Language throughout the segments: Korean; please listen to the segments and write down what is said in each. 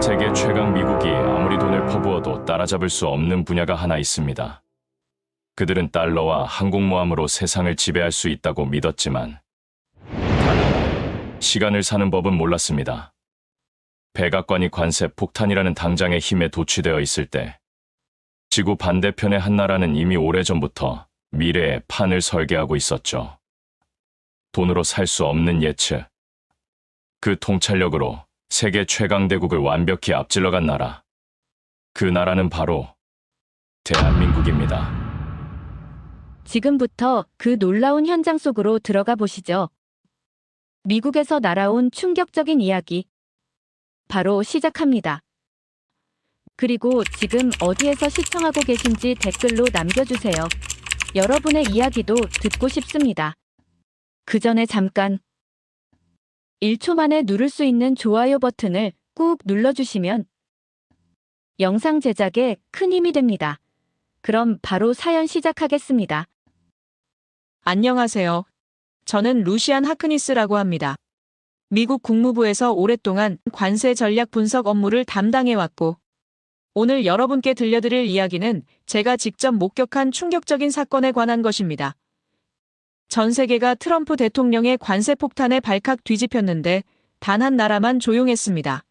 세계 최강 미국이 아무리 돈을 퍼부어도 따라잡을 수 없는 분야가 하나 있습니다. 그들은 달러와 항공모함으로 세상을 지배할 수 있다고 믿었지만 단 하나, 시간을 사는 법은 몰랐습니다. 백악관이 관세 폭탄이라는 당장의 힘에 도취되어 있을 때 지구 반대편의 한 나라는 이미 오래전부터 미래의 판을 설계하고 있었죠. 돈으로 살 수 없는 예측. 그 통찰력으로 세계 최강 대국을 완벽히 앞질러간 나라. 그 나라는 바로 대한민국입니다. 지금부터 그 놀라운 현장 속으로 들어가 보시죠. 미국에서 날아온 충격적인 이야기. 바로 시작합니다. 그리고 지금 어디에서 시청하고 계신지 댓글로 남겨주세요. 여러분의 이야기도 듣고 싶습니다. 그 전에 잠깐 1초 만에 누를 수 있는 좋아요 버튼을 꾹 눌러주시면 영상 제작에 큰 힘이 됩니다. 그럼 바로 사연 시작하겠습니다. 안녕하세요. 저는 루시안 하크니스라고 합니다. 미국 국무부에서 오랫동안 관세 전략 분석 업무를 담당해왔고, 오늘 여러분께 들려드릴 이야기는 제가 직접 목격한 충격적인 사건에 관한 것입니다. 전 세계가 트럼프 대통령의 관세 폭탄에 발칵 뒤집혔는데 단 한 나라만 조용했습니다.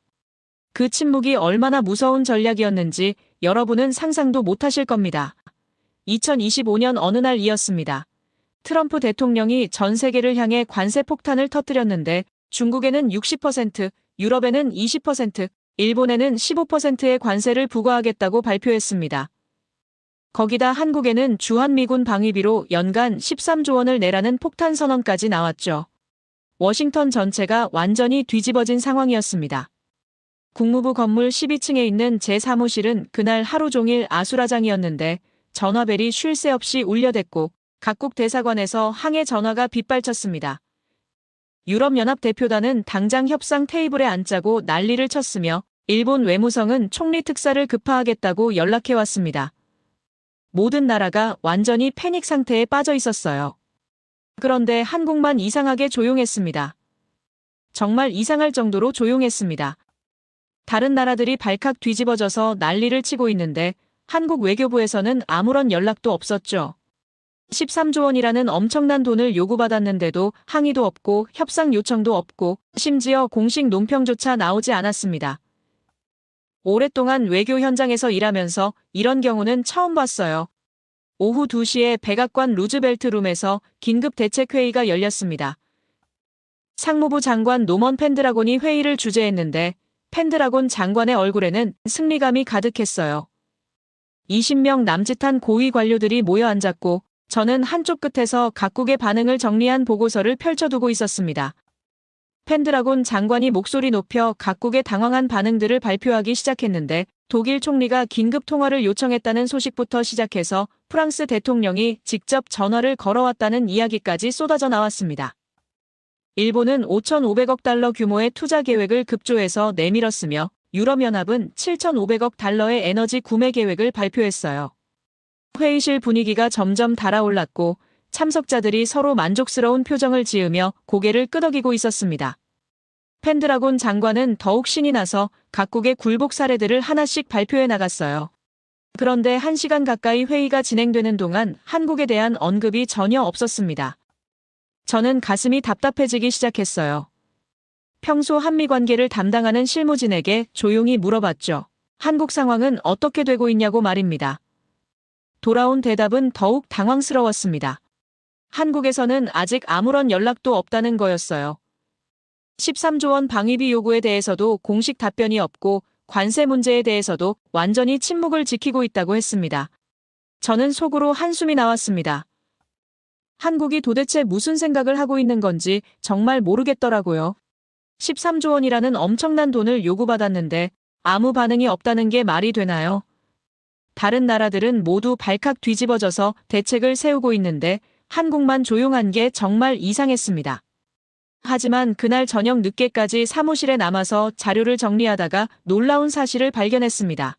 그 침묵이 얼마나 무서운 전략이었는지 여러분은 상상도 못하실 겁니다. 2025년 어느 날이었습니다. 트럼프 대통령이 전 세계를 향해 관세 폭탄을 터뜨렸는데 중국에는 60%, 유럽에는 20%, 일본에는 15%의 관세를 부과하겠다고 발표했습니다. 거기다 한국에는 주한미군 방위비로 연간 13조 원을 내라는 폭탄 선언까지 나왔죠. 워싱턴 전체가 완전히 뒤집어진 상황이었습니다. 국무부 건물 12층에 있는 제 사무실은 그날 하루 종일 아수라장이었는데 전화벨이 쉴 새 없이 울려댔고 각국 대사관에서 항해 전화가 빗발쳤습니다. 유럽연합 대표단은 당장 협상 테이블에 앉자고 난리를 쳤으며 일본 외무성은 총리 특사를 급파하겠다고 연락해왔습니다. 모든 나라가 완전히 패닉 상태에 빠져 있었어요. 그런데 한국만 이상하게 조용했습니다. 정말 이상할 정도로 조용했습니다. 다른 나라들이 발칵 뒤집어져서 난리를 치고 있는데 한국 외교부에서는 아무런 연락도 없었죠. 13조 원이라는 엄청난 돈을 요구받았는데도 항의도 없고 협상 요청도 없고 심지어 공식 논평조차 나오지 않았습니다. 오랫동안 외교 현장에서 일하면서 이런 경우는 처음 봤어요. 오후 2시에 백악관 루즈벨트룸에서 긴급 대책회의가 열렸습니다. 상무부 장관 노먼 펜드라곤이 회의를 주재했는데 펜드라곤 장관의 얼굴에는 승리감이 가득했어요. 20명 남짓한 고위 관료들이 모여 앉았고 저는 한쪽 끝에서 각국의 반응을 정리한 보고서를 펼쳐두고 있었습니다. 펜드라곤 장관이 목소리 높여 각국의 당황한 반응들을 발표하기 시작했는데 독일 총리가 긴급 통화를 요청했다는 소식부터 시작해서 프랑스 대통령이 직접 전화를 걸어왔다는 이야기까지 쏟아져 나왔습니다. 일본은 5,500억 달러 규모의 투자 계획을 급조해서 내밀었으며 유럽연합은 7,500억 달러의 에너지 구매 계획을 발표했어요. 회의실 분위기가 점점 달아올랐고 참석자들이 서로 만족스러운 표정을 지으며 고개를 끄덕이고 있었습니다. 펜드라곤 장관은 더욱 신이 나서 각국의 굴복 사례들을 하나씩 발표해 나갔어요. 그런데 1시간 가까이 회의가 진행되는 동안 한국에 대한 언급이 전혀 없었습니다. 저는 가슴이 답답해지기 시작했어요. 평소 한미 관계를 담당하는 실무진에게 조용히 물어봤죠. 한국 상황은 어떻게 되고 있냐고 말입니다. 돌아온 대답은 더욱 당황스러웠습니다. 한국에서는 아직 아무런 연락도 없다는 거였어요. 13조 원 방위비 요구에 대해서도 공식 답변이 없고 관세 문제에 대해서도 완전히 침묵을 지키고 있다고 했습니다. 저는 속으로 한숨이 나왔습니다. 한국이 도대체 무슨 생각을 하고 있는 건지 정말 모르겠더라고요. 13조 원이라는 엄청난 돈을 요구받았는데 아무 반응이 없다는 게 말이 되나요? 다른 나라들은 모두 발칵 뒤집어져서 대책을 세우고 있는데 한국만 조용한 게 정말 이상했습니다. 하지만 그날 저녁 늦게까지 사무실에 남아서 자료를 정리하다가 놀라운 사실을 발견했습니다.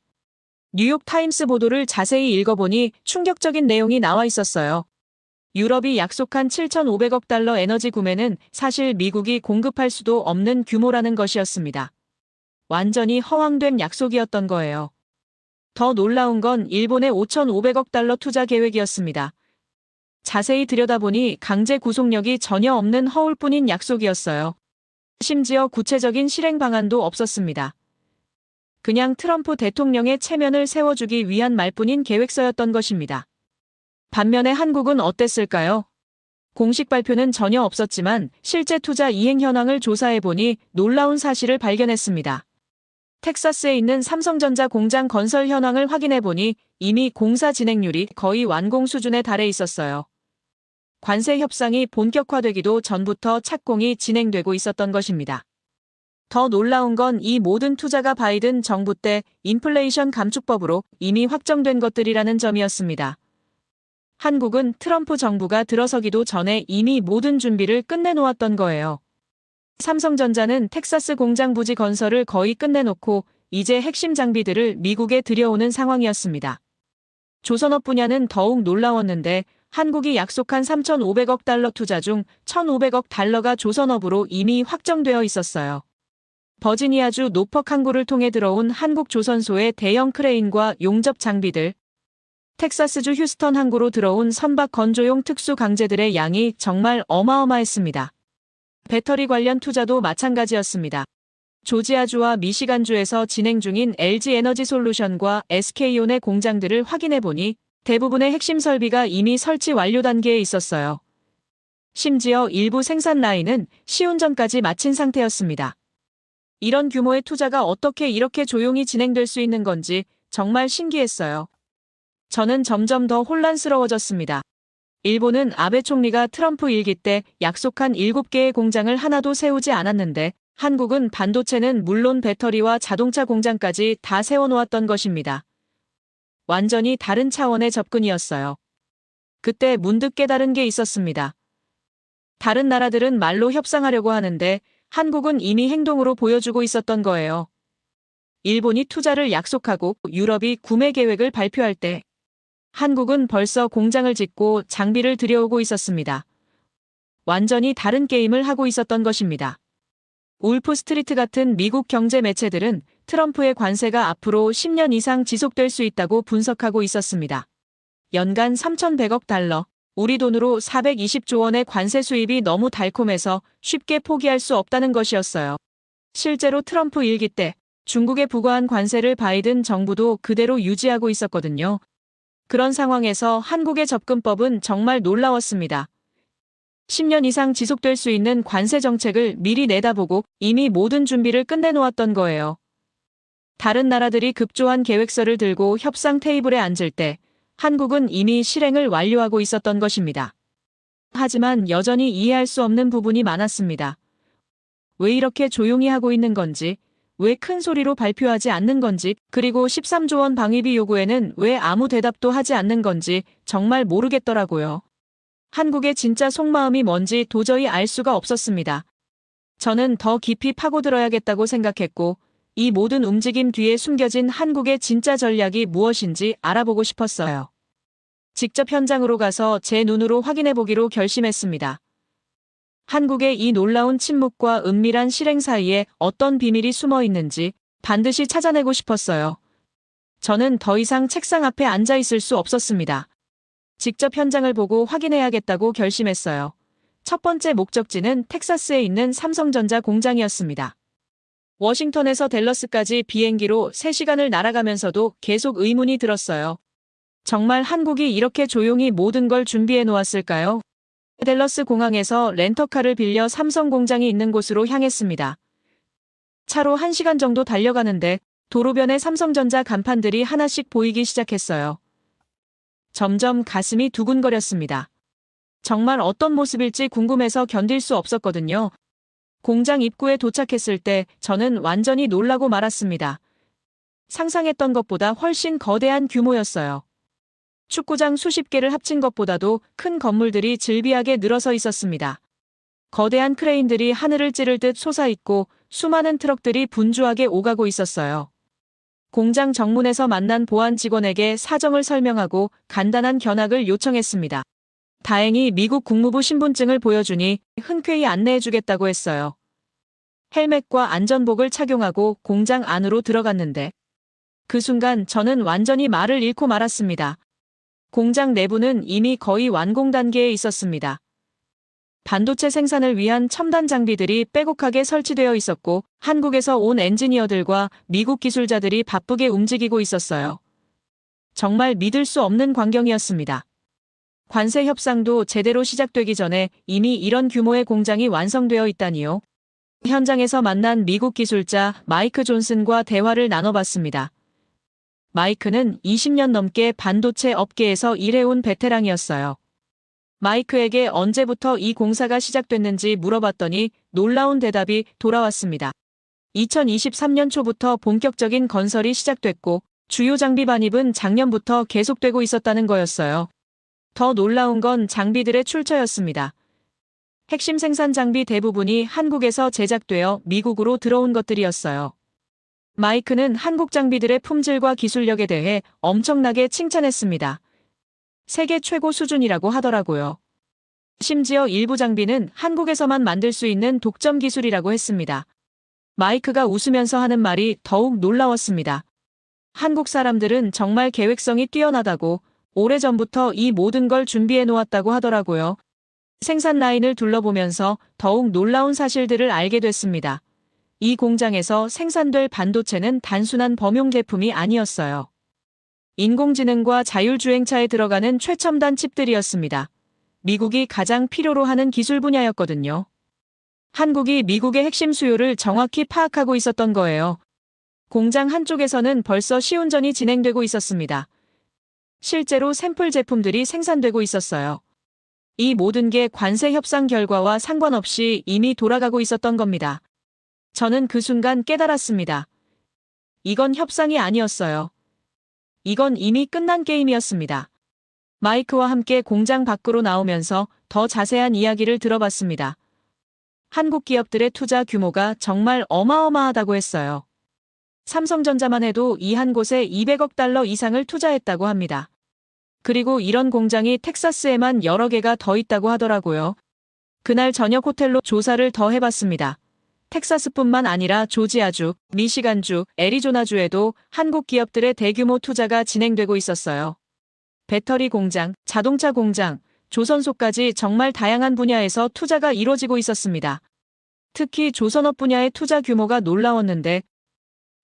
뉴욕타임스 보도를 자세히 읽어보니 충격적인 내용이 나와 있었어요. 유럽이 약속한 7,500억 달러 에너지 구매는 사실 미국이 공급할 수도 없는 규모라는 것이었습니다. 완전히 허황된 약속이었던 거예요. 더 놀라운 건 일본의 5,500억 달러 투자 계획이었습니다. 자세히 들여다보니 강제 구속력이 전혀 없는 허울뿐인 약속이었어요. 심지어 구체적인 실행 방안도 없었습니다. 그냥 트럼프 대통령의 체면을 세워주기 위한 말뿐인 계획서였던 것입니다. 반면에 한국은 어땠을까요? 공식 발표는 전혀 없었지만 실제 투자 이행 현황을 조사해보니 놀라운 사실을 발견했습니다. 텍사스에 있는 삼성전자 공장 건설 현황을 확인해보니 이미 공사 진행률이 거의 완공 수준에 달해 있었어요. 관세 협상이 본격화되기도 전부터 착공이 진행되고 있었던 것입니다. 더 놀라운 건 이 모든 투자가 바이든 정부 때 인플레이션 감축법으로 이미 확정된 것들이라는 점이었습니다. 한국은 트럼프 정부가 들어서기도 전에 이미 모든 준비를 끝내놓았던 거예요. 삼성전자는 텍사스 공장 부지 건설을 거의 끝내놓고 이제 핵심 장비들을 미국에 들여오는 상황이었습니다. 조선업 분야는 더욱 놀라웠는데 한국이 약속한 3,500억 달러 투자 중 1,500억 달러가 조선업으로 이미 확정되어 있었어요. 버지니아주 노퍽 항구를 통해 들어온 한국 조선소의 대형 크레인과 용접 장비들, 텍사스주 휴스턴 항구로 들어온 선박 건조용 특수 강제들의 양이 정말 어마어마했습니다. 배터리 관련 투자도 마찬가지였습니다. 조지아주와 미시간주에서 진행 중인 LG 에너지 솔루션과 SK온의 공장들을 확인해보니 대부분의 핵심 설비가 이미 설치 완료 단계에 있었어요. 심지어 일부 생산 라인은 시운전까지 마친 상태였습니다. 이런 규모의 투자가 어떻게 이렇게 조용히 진행될 수 있는 건지 정말 신기했어요. 저는 점점 더 혼란스러워졌습니다. 일본은 아베 총리가 트럼프 일기 때 약속한 7개의 공장을 하나도 세우지 않았는데 한국은 반도체는 물론 배터리와 자동차 공장까지 다 세워놓았던 것입니다. 완전히 다른 차원의 접근이었어요. 그때 문득 깨달은 게 있었습니다. 다른 나라들은 말로 협상하려고 하는데 한국은 이미 행동으로 보여주고 있었던 거예요. 일본이 투자를 약속하고 유럽이 구매 계획을 발표할 때 한국은 벌써 공장을 짓고 장비를 들여오고 있었습니다. 완전히 다른 게임을 하고 있었던 것입니다. 울프 스트리트 같은 미국 경제 매체들은 트럼프의 관세가 앞으로 10년 이상 지속될 수 있다고 분석하고 있었습니다. 연간 3,100억 달러, 우리 돈으로 420조 원의 관세 수입이 너무 달콤해서 쉽게 포기할 수 없다는 것이었어요. 실제로 트럼프 일기 때 중국에 부과한 관세를 바이든 정부도 그대로 유지하고 있었거든요. 그런 상황에서 한국의 접근법은 정말 놀라웠습니다. 10년 이상 지속될 수 있는 관세 정책을 미리 내다보고 이미 모든 준비를 끝내놓았던 거예요. 다른 나라들이 급조한 계획서를 들고 협상 테이블에 앉을 때 한국은 이미 실행을 완료하고 있었던 것입니다. 하지만 여전히 이해할 수 없는 부분이 많았습니다. 왜 이렇게 조용히 하고 있는 건지, 왜 큰 소리로 발표하지 않는 건지, 그리고 13조 원 방위비 요구에는 왜 아무 대답도 하지 않는 건지 정말 모르겠더라고요. 한국의 진짜 속마음이 뭔지 도저히 알 수가 없었습니다. 저는 더 깊이 파고들어야겠다고 생각했고, 이 모든 움직임 뒤에 숨겨진 한국의 진짜 전략이 무엇인지 알아보고 싶었어요. 직접 현장으로 가서 제 눈으로 확인해보기로 결심했습니다. 한국의 이 놀라운 침묵과 은밀한 실행 사이에 어떤 비밀이 숨어 있는지 반드시 찾아내고 싶었어요. 저는 더 이상 책상 앞에 앉아 있을 수 없었습니다. 직접 현장을 보고 확인해야겠다고 결심했어요. 첫 번째 목적지는 텍사스에 있는 삼성전자 공장이었습니다. 워싱턴에서 댈러스까지 비행기로 3시간을 날아가면서도 계속 의문이 들었어요. 정말 한국이 이렇게 조용히 모든 걸 준비해 놓았을까요? 댈러스 공항에서 렌터카를 빌려 삼성 공장이 있는 곳으로 향했습니다. 차로 1시간 정도 달려가는데 도로변에 삼성전자 간판들이 하나씩 보이기 시작했어요. 점점 가슴이 두근거렸습니다. 정말 어떤 모습일지 궁금해서 견딜 수 없었거든요. 공장 입구에 도착했을 때 저는 완전히 놀라고 말았습니다. 상상했던 것보다 훨씬 거대한 규모였어요. 축구장 수십 개를 합친 것보다도 큰 건물들이 질비하게 늘어서 있었습니다. 거대한 크레인들이 하늘을 찌를 듯 솟아있고 수많은 트럭들이 분주하게 오가고 있었어요. 공장 정문에서 만난 보안 직원에게 사정을 설명하고 간단한 견학을 요청했습니다. 다행히 미국 국무부 신분증을 보여주니 흔쾌히 안내해주겠다고 했어요. 헬멧과 안전복을 착용하고 공장 안으로 들어갔는데 그 순간 저는 완전히 말을 잃고 말았습니다. 공장 내부는 이미 거의 완공 단계에 있었습니다. 반도체 생산을 위한 첨단 장비들이 빼곡하게 설치되어 있었고 한국에서 온 엔지니어들과 미국 기술자들이 바쁘게 움직이고 있었어요. 정말 믿을 수 없는 광경이었습니다. 관세 협상도 제대로 시작되기 전에 이미 이런 규모의 공장이 완성되어 있다니요. 현장에서 만난 미국 기술자 마이크 존슨과 대화를 나눠봤습니다. 마이크는 20년 넘게 반도체 업계에서 일해온 베테랑이었어요. 마이크에게 언제부터 이 공사가 시작됐는지 물어봤더니 놀라운 대답이 돌아왔습니다. 2023년 초부터 본격적인 건설이 시작됐고 주요 장비 반입은 작년부터 계속되고 있었다는 거였어요. 더 놀라운 건 장비들의 출처였습니다. 핵심 생산 장비 대부분이 한국에서 제작되어 미국으로 들어온 것들이었어요. 마이크는 한국 장비들의 품질과 기술력에 대해 엄청나게 칭찬했습니다. 세계 최고 수준이라고 하더라고요. 심지어 일부 장비는 한국에서만 만들 수 있는 독점 기술이라고 했습니다. 마이크가 웃으면서 하는 말이 더욱 놀라웠습니다. 한국 사람들은 정말 계획성이 뛰어나다고 오래전부터 이 모든 걸 준비해 놓았다고 하더라고요. 생산 라인을 둘러보면서 더욱 놀라운 사실들을 알게 됐습니다. 이 공장에서 생산될 반도체는 단순한 범용 제품이 아니었어요. 인공지능과 자율주행차에 들어가는 최첨단 칩들이었습니다. 미국이 가장 필요로 하는 기술 분야였거든요. 한국이 미국의 핵심 수요를 정확히 파악하고 있었던 거예요. 공장 한쪽에서는 벌써 시운전이 진행되고 있었습니다. 실제로 샘플 제품들이 생산되고 있었어요. 이 모든 게 관세 협상 결과와 상관없이 이미 돌아가고 있었던 겁니다. 저는 그 순간 깨달았습니다. 이건 협상이 아니었어요. 이건 이미 끝난 게임이었습니다. 마이크와 함께 공장 밖으로 나오면서 더 자세한 이야기를 들어봤습니다. 한국 기업들의 투자 규모가 정말 어마어마하다고 했어요. 삼성전자만 해도 이 한 곳에 200억 달러 이상을 투자했다고 합니다. 그리고 이런 공장이 텍사스에만 여러 개가 더 있다고 하더라고요. 그날 저녁 호텔로 조사를 더 해봤습니다. 텍사스뿐만 아니라 조지아주, 미시간주, 애리조나주에도 한국 기업들의 대규모 투자가 진행되고 있었어요. 배터리 공장, 자동차 공장, 조선소까지 정말 다양한 분야에서 투자가 이루어지고 있었습니다. 특히 조선업 분야의 투자 규모가 놀라웠는데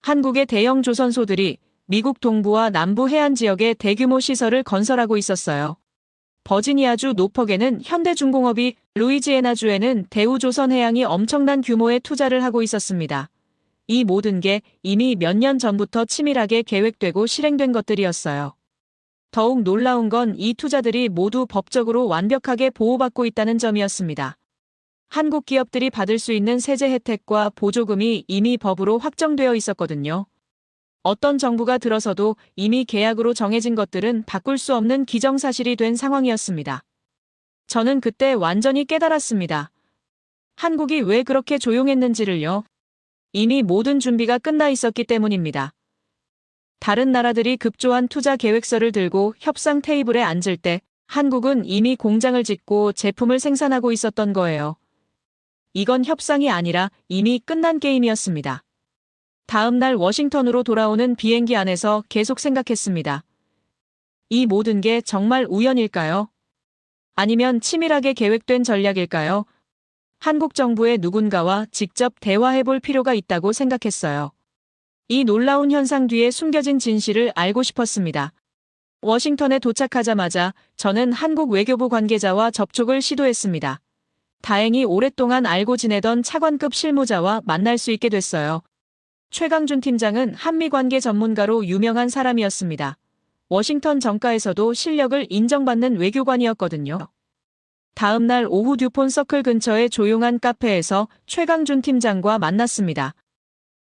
한국의 대형 조선소들이 미국 동부와 남부 해안 지역에 대규모 시설을 건설하고 있었어요. 버지니아주 노퍽에는 현대중공업이, 루이지애나주에는 대우조선해양이 엄청난 규모의 투자를 하고 있었습니다. 이 모든 게 이미 몇 년 전부터 치밀하게 계획되고 실행된 것들이었어요. 더욱 놀라운 건 이 투자들이 모두 법적으로 완벽하게 보호받고 있다는 점이었습니다. 한국 기업들이 받을 수 있는 세제 혜택과 보조금이 이미 법으로 확정되어 있었거든요. 어떤 정부가 들어서도 이미 계약으로 정해진 것들은 바꿀 수 없는 기정사실이 된 상황이었습니다. 저는 그때 완전히 깨달았습니다. 한국이 왜 그렇게 조용했는지를요. 이미 모든 준비가 끝나 있었기 때문입니다. 다른 나라들이 급조한 투자 계획서를 들고 협상 테이블에 앉을 때 한국은 이미 공장을 짓고 제품을 생산하고 있었던 거예요. 이건 협상이 아니라 이미 끝난 게임이었습니다. 다음 날 워싱턴으로 돌아오는 비행기 안에서 계속 생각했습니다. 이 모든 게 정말 우연일까요? 아니면 치밀하게 계획된 전략일까요? 한국 정부의 누군가와 직접 대화해볼 필요가 있다고 생각했어요. 이 놀라운 현상 뒤에 숨겨진 진실을 알고 싶었습니다. 워싱턴에 도착하자마자 저는 한국 외교부 관계자와 접촉을 시도했습니다. 다행히 오랫동안 알고 지내던 차관급 실무자와 만날 수 있게 됐어요. 최강준 팀장은 한미관계 전문가로 유명한 사람이었습니다. 워싱턴 정가에서도 실력을 인정받는 외교관이었거든요. 다음 날 오후 듀폰 서클 근처의 조용한 카페에서 최강준 팀장과 만났습니다.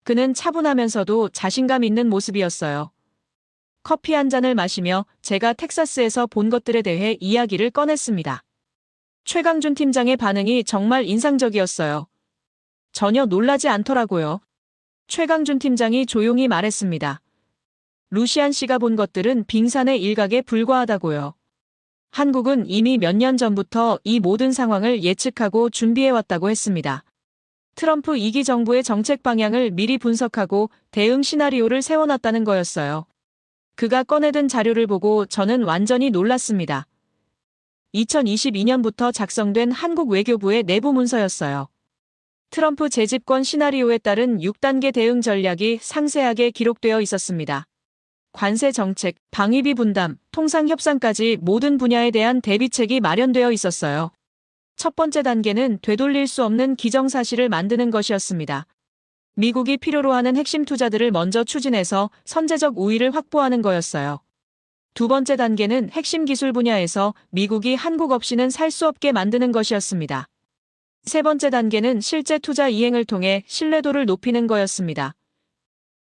그는 차분하면서도 자신감 있는 모습이었어요. 커피 한 잔을 마시며 제가 텍사스에서 본 것들에 대해 이야기를 꺼냈습니다. 최강준 팀장의 반응이 정말 인상적이었어요. 전혀 놀라지 않더라고요. 최강준 팀장이 조용히 말했습니다. 루시안 씨가 본 것들은 빙산의 일각에 불과하다고요. 한국은 이미 몇 년 전부터 이 모든 상황을 예측하고 준비해왔다고 했습니다. 트럼프 2기 정부의 정책 방향을 미리 분석하고 대응 시나리오를 세워놨다는 거였어요. 그가 꺼내든 자료를 보고 저는 완전히 놀랐습니다. 2022년부터 작성된 한국 외교부의 내부 문서였어요. 트럼프 재집권 시나리오에 따른 6단계 대응 전략이 상세하게 기록되어 있었습니다. 관세 정책, 방위비 분담, 통상 협상까지 모든 분야에 대한 대비책이 마련되어 있었어요. 첫 번째 단계는 되돌릴 수 없는 기정사실을 만드는 것이었습니다. 미국이 필요로 하는 핵심 투자들을 먼저 추진해서 선제적 우위를 확보하는 거였어요. 두 번째 단계는 핵심 기술 분야에서 미국이 한국 없이는 살 수 없게 만드는 것이었습니다. 세 번째 단계는 실제 투자 이행을 통해 신뢰도를 높이는 거였습니다.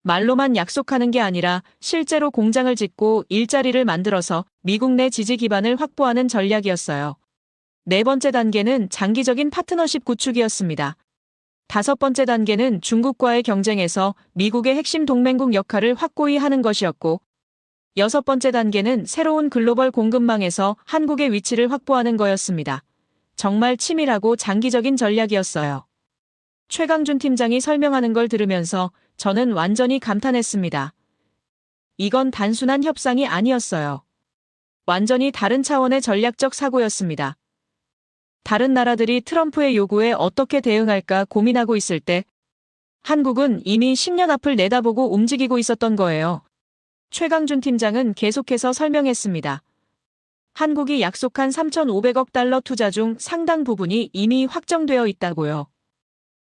말로만 약속하는 게 아니라 실제로 공장을 짓고 일자리를 만들어서 미국 내 지지 기반을 확보하는 전략이었어요. 네 번째 단계는 장기적인 파트너십 구축이었습니다. 다섯 번째 단계는 중국과의 경쟁에서 미국의 핵심 동맹국 역할을 확고히 하는 것이었고, 여섯 번째 단계는 새로운 글로벌 공급망에서 한국의 위치를 확보하는 거였습니다. 정말 치밀하고 장기적인 전략이었어요. 최강준 팀장이 설명하는 걸 들으면서 저는 완전히 감탄했습니다. 이건 단순한 협상이 아니었어요. 완전히 다른 차원의 전략적 사고였습니다. 다른 나라들이 트럼프의 요구에 어떻게 대응할까 고민하고 있을 때 한국은 이미 10년 앞을 내다보고 움직이고 있었던 거예요. 최강준 팀장은 계속해서 설명했습니다. 한국이 약속한 3,500억 달러 투자 중 상당 부분이 이미 확정되어 있다고요.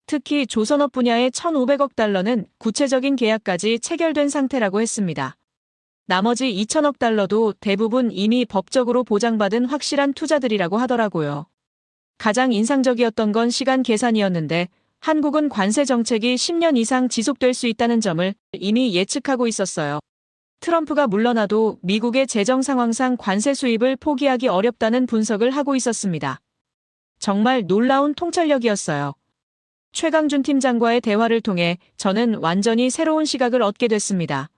특히 조선업 분야의 1,500억 달러는 구체적인 계약까지 체결된 상태라고 했습니다. 나머지 2,000억 달러도 대부분 이미 법적으로 보장받은 확실한 투자들이라고 하더라고요. 가장 인상적이었던 건 시간 계산이었는데 한국은 관세 정책이 10년 이상 지속될 수 있다는 점을 이미 예측하고 있었어요. 트럼프가 물러나도 미국의 재정 상황상 관세 수입을 포기하기 어렵다는 분석을 하고 있었습니다. 정말 놀라운 통찰력이었어요. 최강준 팀장과의 대화를 통해 저는 완전히 새로운 시각을 얻게 됐습니다.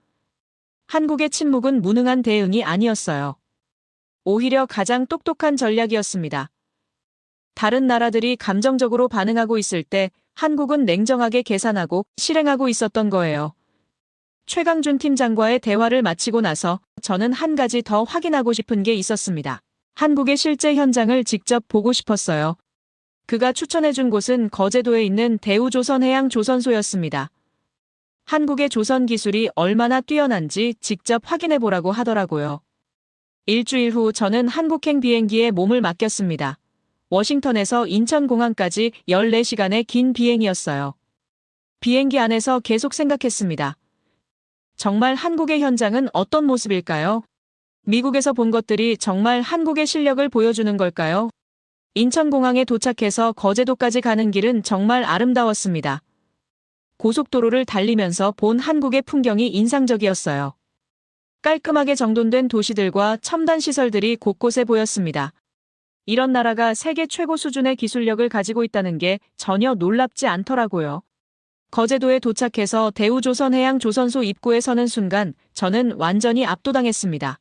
한국의 침묵은 무능한 대응이 아니었어요. 오히려 가장 똑똑한 전략이었습니다. 다른 나라들이 감정적으로 반응하고 있을 때 한국은 냉정하게 계산하고 실행하고 있었던 거예요. 최강준 팀장과의 대화를 마치고 나서 저는 한 가지 더 확인하고 싶은 게 있었습니다. 한국의 실제 현장을 직접 보고 싶었어요. 그가 추천해준 곳은 거제도에 있는 대우조선해양조선소였습니다. 한국의 조선 기술이 얼마나 뛰어난지 직접 확인해보라고 하더라고요. 일주일 후 저는 한국행 비행기에 몸을 맡겼습니다. 워싱턴에서 인천공항까지 14시간의 긴 비행이었어요. 비행기 안에서 계속 생각했습니다. 정말 한국의 현장은 어떤 모습일까요? 미국에서 본 것들이 정말 한국의 실력을 보여주는 걸까요? 인천공항에 도착해서 거제도까지 가는 길은 정말 아름다웠습니다. 고속도로를 달리면서 본 한국의 풍경이 인상적이었어요. 깔끔하게 정돈된 도시들과 첨단 시설들이 곳곳에 보였습니다. 이런 나라가 세계 최고 수준의 기술력을 가지고 있다는 게 전혀 놀랍지 않더라고요. 거제도에 도착해서 대우조선해양조선소 입구에 서는 순간 저는 완전히 압도당했습니다.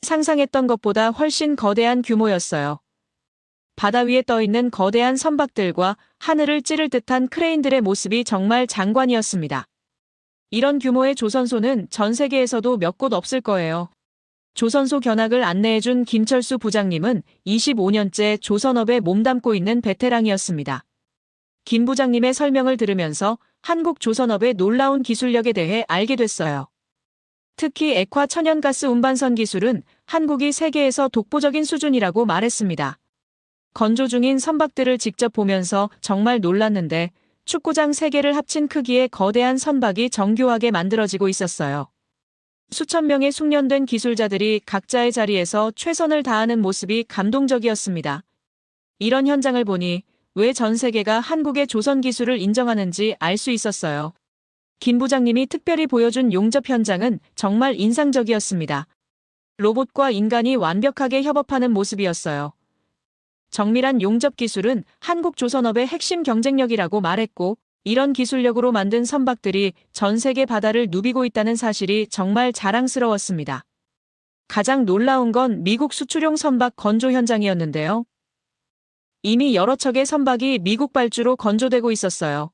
상상했던 것보다 훨씬 거대한 규모였어요. 바다 위에 떠있는 거대한 선박들과 하늘을 찌를 듯한 크레인들의 모습이 정말 장관이었습니다. 이런 규모의 조선소는 전 세계에서도 몇 곳 없을 거예요. 조선소 견학을 안내해준 김철수 부장님은 25년째 조선업에 몸담고 있는 베테랑이었습니다. 김 부장님의 설명을 들으면서 한국 조선업의 놀라운 기술력에 대해 알게 됐어요. 특히 액화 천연가스 운반선 기술은 한국이 세계에서 독보적인 수준이라고 말했습니다. 건조 중인 선박들을 직접 보면서 정말 놀랐는데 축구장 3개를 합친 크기의 거대한 선박이 정교하게 만들어지고 있었어요. 수천 명의 숙련된 기술자들이 각자의 자리에서 최선을 다하는 모습이 감동적이었습니다. 이런 현장을 보니 왜 전 세계가 한국의 조선 기술을 인정하는지 알 수 있었어요. 김 부장님이 특별히 보여준 용접 현장은 정말 인상적이었습니다. 로봇과 인간이 완벽하게 협업하는 모습이었어요. 정밀한 용접 기술은 한국 조선업의 핵심 경쟁력이라고 말했고, 이런 기술력으로 만든 선박들이 전 세계 바다를 누비고 있다는 사실이 정말 자랑스러웠습니다. 가장 놀라운 건 미국 수출용 선박 건조 현장이었는데요. 이미 여러 척의 선박이 미국 발주로 건조되고 있었어요.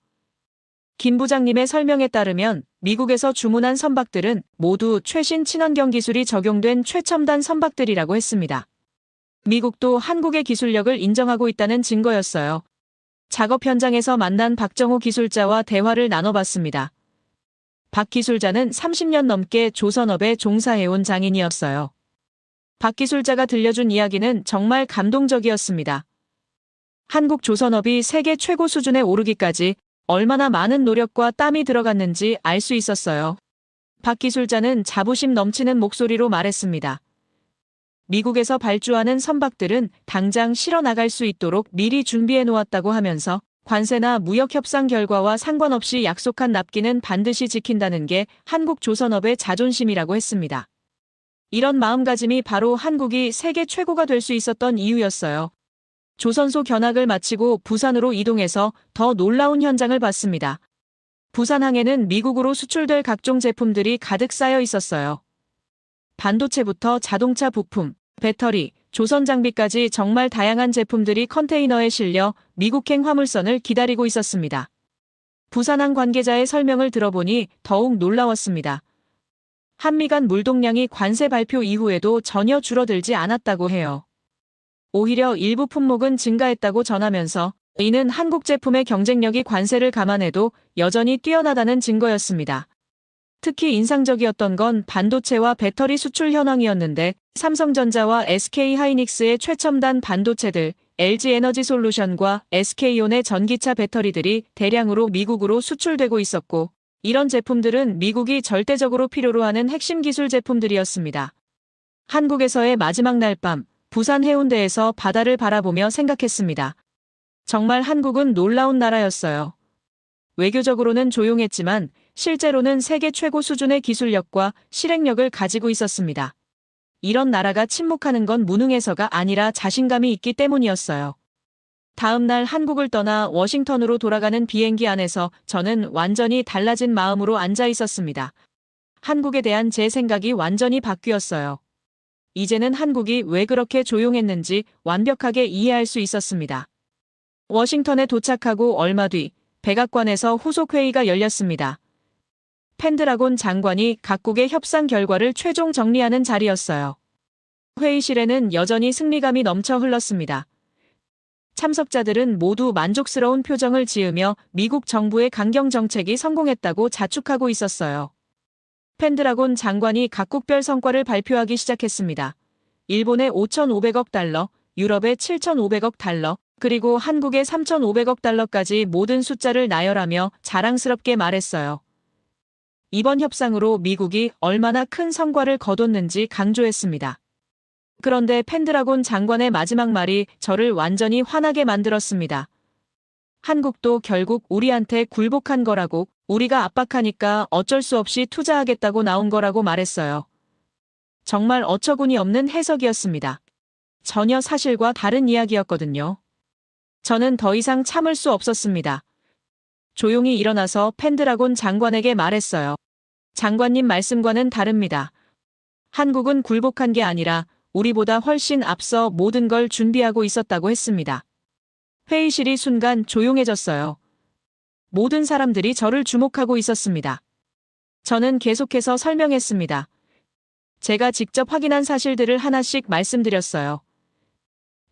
김 부장님의 설명에 따르면 미국에서 주문한 선박들은 모두 최신 친환경 기술이 적용된 최첨단 선박들이라고 했습니다. 미국도 한국의 기술력을 인정하고 있다는 증거였어요. 작업 현장에서 만난 박정호 기술자와 대화를 나눠봤습니다. 박 기술자는 30년 넘게 조선업에 종사해온 장인이었어요. 박 기술자가 들려준 이야기는 정말 감동적이었습니다. 한국 조선업이 세계 최고 수준에 오르기까지 얼마나 많은 노력과 땀이 들어갔는지 알 수 있었어요. 박 기술자는 자부심 넘치는 목소리로 말했습니다. 미국에서 발주하는 선박들은 당장 실어 나갈 수 있도록 미리 준비해 놓았다고 하면서 관세나 무역 협상 결과와 상관없이 약속한 납기는 반드시 지킨다는 게 한국 조선업의 자존심이라고 했습니다. 이런 마음가짐이 바로 한국이 세계 최고가 될 수 있었던 이유였어요. 조선소 견학을 마치고 부산으로 이동해서 더 놀라운 현장을 봤습니다. 부산항에는 미국으로 수출될 각종 제품들이 가득 쌓여 있었어요. 반도체부터 자동차 부품, 배터리, 조선 장비까지 정말 다양한 제품들이 컨테이너에 실려 미국행 화물선을 기다리고 있었습니다. 부산항 관계자의 설명을 들어보니 더욱 놀라웠습니다. 한미 간 물동량이 관세 발표 이후에도 전혀 줄어들지 않았다고 해요. 오히려 일부 품목은 증가했다고 전하면서 이는 한국 제품의 경쟁력이 관세를 감안해도 여전히 뛰어나다는 증거였습니다. 특히 인상적이었던 건 반도체와 배터리 수출 현황이었는데 삼성전자와 SK하이닉스의 최첨단 반도체들, LG에너지솔루션과 SK온의 전기차 배터리들이 대량으로 미국으로 수출되고 있었고 이런 제품들은 미국이 절대적으로 필요로 하는 핵심 기술 제품들이었습니다. 한국에서의 마지막 날 밤, 부산 해운대에서 바다를 바라보며 생각했습니다. 정말 한국은 놀라운 나라였어요. 외교적으로는 조용했지만 실제로는 세계 최고 수준의 기술력과 실행력을 가지고 있었습니다. 이런 나라가 침묵하는 건 무능해서가 아니라 자신감이 있기 때문이었어요. 다음 날 한국을 떠나 워싱턴으로 돌아가는 비행기 안에서 저는 완전히 달라진 마음으로 앉아 있었습니다. 한국에 대한 제 생각이 완전히 바뀌었어요. 이제는 한국이 왜 그렇게 조용했는지 완벽하게 이해할 수 있었습니다. 워싱턴에 도착하고 얼마 뒤 백악관에서 후속 회의가 열렸습니다. 펜드라곤 장관이 각국의 협상 결과를 최종 정리하는 자리였어요. 회의실에는 여전히 승리감이 넘쳐 흘렀습니다. 참석자들은 모두 만족스러운 표정을 지으며 미국 정부의 강경 정책이 성공했다고 자축하고 있었어요. 펜드라곤 장관이 각국별 성과를 발표하기 시작했습니다. 일본의 5,500억 달러, 유럽의 7,500억 달러, 그리고 한국의 3,500억 달러까지 모든 숫자를 나열하며 자랑스럽게 말했어요. 이번 협상으로 미국이 얼마나 큰 성과를 거뒀는지 강조했습니다. 그런데 펜드라곤 장관의 마지막 말이 저를 완전히 화나게 만들었습니다. 한국도 결국 우리한테 굴복한 거라고, 우리가 압박하니까 어쩔 수 없이 투자하겠다고 나온 거라고 말했어요. 정말 어처구니 없는 해석이었습니다. 전혀 사실과 다른 이야기였거든요. 저는 더 이상 참을 수 없었습니다. 조용히 일어나서 펜드라곤 장관에게 말했어요. 장관님 말씀과는 다릅니다. 한국은 굴복한 게 아니라 우리보다 훨씬 앞서 모든 걸 준비하고 있었다고 했습니다. 회의실이 순간 조용해졌어요. 모든 사람들이 저를 주목하고 있었습니다. 저는 계속해서 설명했습니다. 제가 직접 확인한 사실들을 하나씩 말씀드렸어요.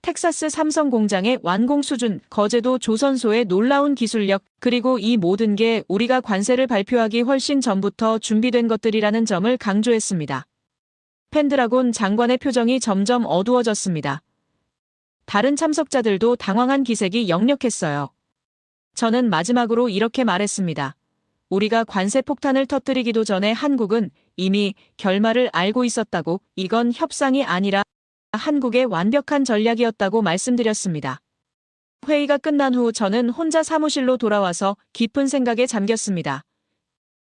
텍사스 삼성 공장의 완공 수준, 거제도 조선소의 놀라운 기술력, 그리고 이 모든 게 우리가 관세를 발표하기 훨씬 전부터 준비된 것들이라는 점을 강조했습니다. 펜드라곤 장관의 표정이 점점 어두워졌습니다. 다른 참석자들도 당황한 기색이 역력했어요. 저는 마지막으로 이렇게 말했습니다. 우리가 관세 폭탄을 터뜨리기도 전에 한국은 이미 결말을 알고 있었다고, 이건 협상이 아니라 한국의 완벽한 전략이었다고 말씀드렸습니다. 회의가 끝난 후 저는 혼자 사무실로 돌아와서 깊은 생각에 잠겼습니다.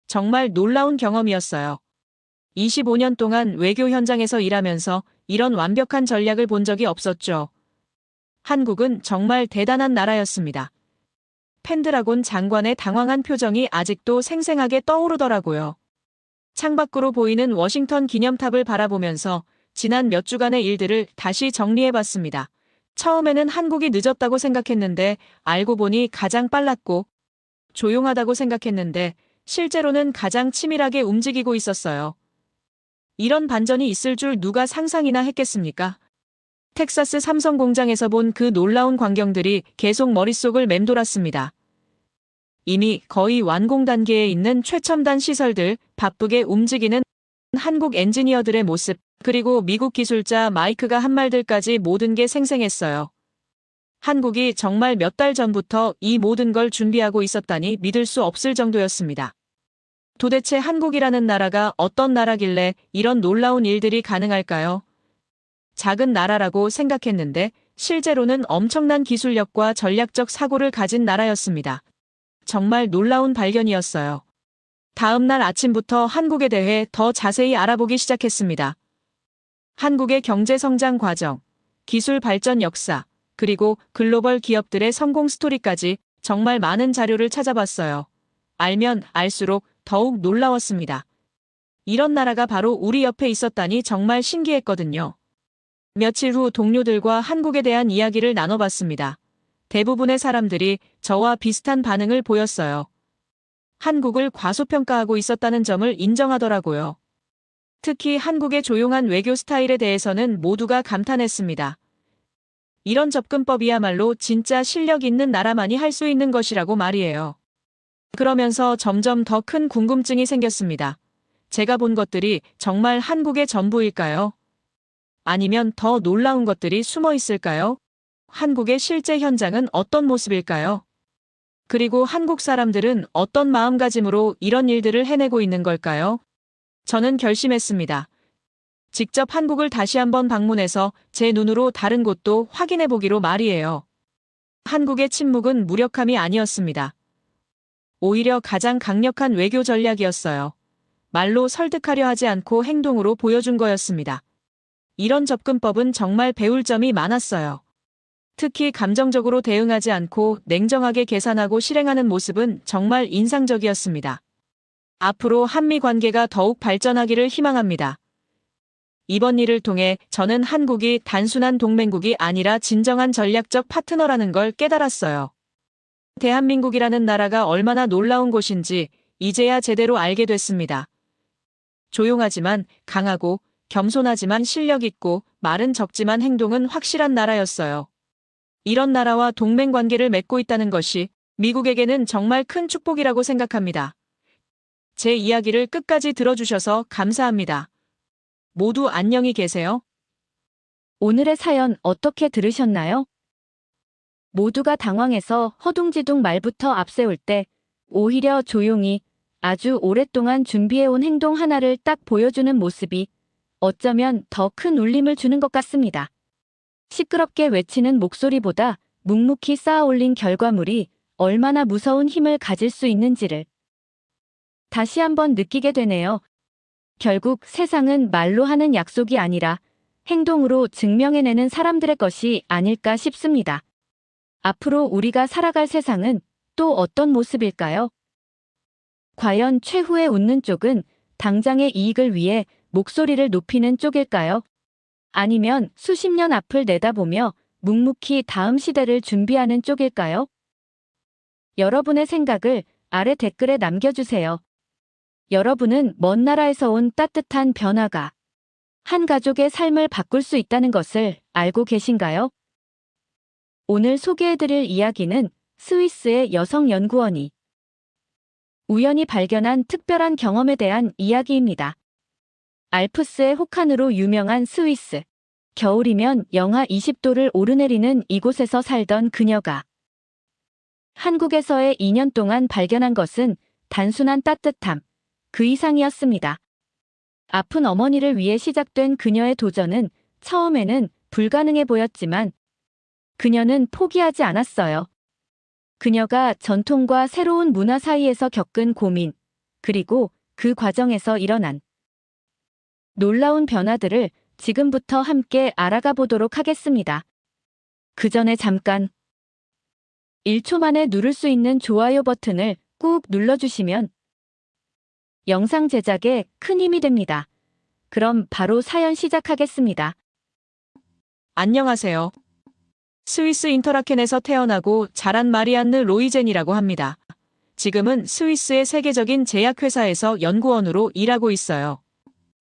정말 놀라운 경험이었어요. 25년 동안 외교 현장에서 일하면서 이런 완벽한 전략을 본 적이 없었죠. 한국은 정말 대단한 나라였습니다. 펜드라곤 장관의 당황한 표정이 아직도 생생하게 떠오르더라고요. 창밖으로 보이는 워싱턴 기념탑을 바라보면서 지난 몇 주간의 일들을 다시 정리해봤습니다. 처음에는 한국이 늦었다고 생각했는데 알고 보니 가장 빨랐고 조용하다고 생각했는데 실제로는 가장 치밀하게 움직이고 있었어요. 이런 반전이 있을 줄 누가 상상이나 했겠습니까? 텍사스 삼성 공장에서 본 그 놀라운 광경들이 계속 머릿속을 맴돌았습니다. 이미 거의 완공 단계에 있는 최첨단 시설들, 바쁘게 움직이는 한국 엔지니어들의 모습, 그리고 미국 기술자 마이크가 한 말들까지 모든 게 생생했어요. 한국이 정말 몇 달 전부터 이 모든 걸 준비하고 있었다니 믿을 수 없을 정도였습니다. 도대체 한국이라는 나라가 어떤 나라길래 이런 놀라운 일들이 가능할까요? 작은 나라라고 생각했는데 실제로는 엄청난 기술력과 전략적 사고를 가진 나라였습니다. 정말 놀라운 발견이었어요. 다음 날 아침부터 한국에 대해 더 자세히 알아보기 시작했습니다. 한국의 경제 성장 과정, 기술 발전 역사, 그리고 글로벌 기업들의 성공 스토리까지 정말 많은 자료를 찾아봤어요. 알면 알수록 더욱 놀라웠습니다. 이런 나라가 바로 우리 옆에 있었다니 정말 신기했거든요. 며칠 후 동료들과 한국에 대한 이야기를 나눠봤습니다. 대부분의 사람들이 저와 비슷한 반응을 보였어요. 한국을 과소평가하고 있었다는 점을 인정하더라고요. 특히 한국의 조용한 외교 스타일에 대해서는 모두가 감탄했습니다. 이런 접근법이야말로 진짜 실력 있는 나라만이 할 수 있는 것이라고 말이에요. 그러면서 점점 더 큰 궁금증이 생겼습니다. 제가 본 것들이 정말 한국의 전부일까요? 아니면 더 놀라운 것들이 숨어 있을까요? 한국의 실제 현장은 어떤 모습일까요? 그리고 한국 사람들은 어떤 마음가짐으로 이런 일들을 해내고 있는 걸까요? 저는 결심했습니다. 직접 한국을 다시 한번 방문해서 제 눈으로 다른 곳도 확인해 보기로 말이에요. 한국의 침묵은 무력함이 아니었습니다. 오히려 가장 강력한 외교 전략이었어요. 말로 설득하려 하지 않고 행동으로 보여준 거였습니다. 이런 접근법은 정말 배울 점이 많았어요. 특히 감정적으로 대응하지 않고 냉정하게 계산하고 실행하는 모습은 정말 인상적이었습니다. 앞으로 한미 관계가 더욱 발전하기를 희망합니다. 이번 일을 통해 저는 한국이 단순한 동맹국이 아니라 진정한 전략적 파트너라는 걸 깨달았어요. 대한민국이라는 나라가 얼마나 놀라운 곳인지 이제야 제대로 알게 됐습니다. 조용하지만 강하고 겸손하지만 실력 있고 말은 적지만 행동은 확실한 나라였어요. 이런 나라와 동맹 관계를 맺고 있다는 것이 미국에게는 정말 큰 축복이라고 생각합니다. 제 이야기를 끝까지 들어주셔서 감사합니다. 모두 안녕히 계세요. 오늘의 사연 어떻게 들으셨나요? 모두가 당황해서 허둥지둥 말부터 앞세울 때 오히려 조용히 아주 오랫동안 준비해온 행동 하나를 딱 보여주는 모습이 어쩌면 더 큰 울림을 주는 것 같습니다. 시끄럽게 외치는 목소리보다 묵묵히 쌓아올린 결과물이 얼마나 무서운 힘을 가질 수 있는지를 다시 한번 느끼게 되네요. 결국 세상은 말로 하는 약속이 아니라 행동으로 증명해내는 사람들의 것이 아닐까 싶습니다. 앞으로 우리가 살아갈 세상은 또 어떤 모습일까요? 과연 최후의 웃는 쪽은 당장의 이익을 위해 목소리를 높이는 쪽일까요? 아니면 수십 년 앞을 내다보며 묵묵히 다음 시대를 준비하는 쪽일까요? 여러분의 생각을 아래 댓글에 남겨주세요. 여러분은 먼 나라에서 온 따뜻한 변화가 한 가족의 삶을 바꿀 수 있다는 것을 알고 계신가요? 오늘 소개해드릴 이야기는 스위스의 여성 연구원이 우연히 발견한 특별한 경험에 대한 이야기입니다. 알프스의 혹한으로 유명한 스위스. 겨울이면 영하 20도를 오르내리는 이곳에서 살던 그녀가 한국에서의 2년 동안 발견한 것은 단순한 따뜻함, 그 이상이었습니다. 아픈 어머니를 위해 시작된 그녀의 도전은 처음에는 불가능해 보였지만 그녀는 포기하지 않았어요. 그녀가 전통과 새로운 문화 사이에서 겪은 고민, 그리고 그 과정에서 일어난 놀라운 변화들을 지금부터 함께 알아가 보도록 하겠습니다. 그 전에 잠깐 1초 만에 누를 수 있는 좋아요 버튼을 꾹 눌러주시면 영상 제작에 큰 힘이 됩니다. 그럼 바로 사연 시작하겠습니다. 안녕하세요. 스위스 인터라켄에서 태어나고 자란 마리안느 로이젠이라고 합니다. 지금은 스위스의 세계적인 제약회사에서 연구원으로 일하고 있어요.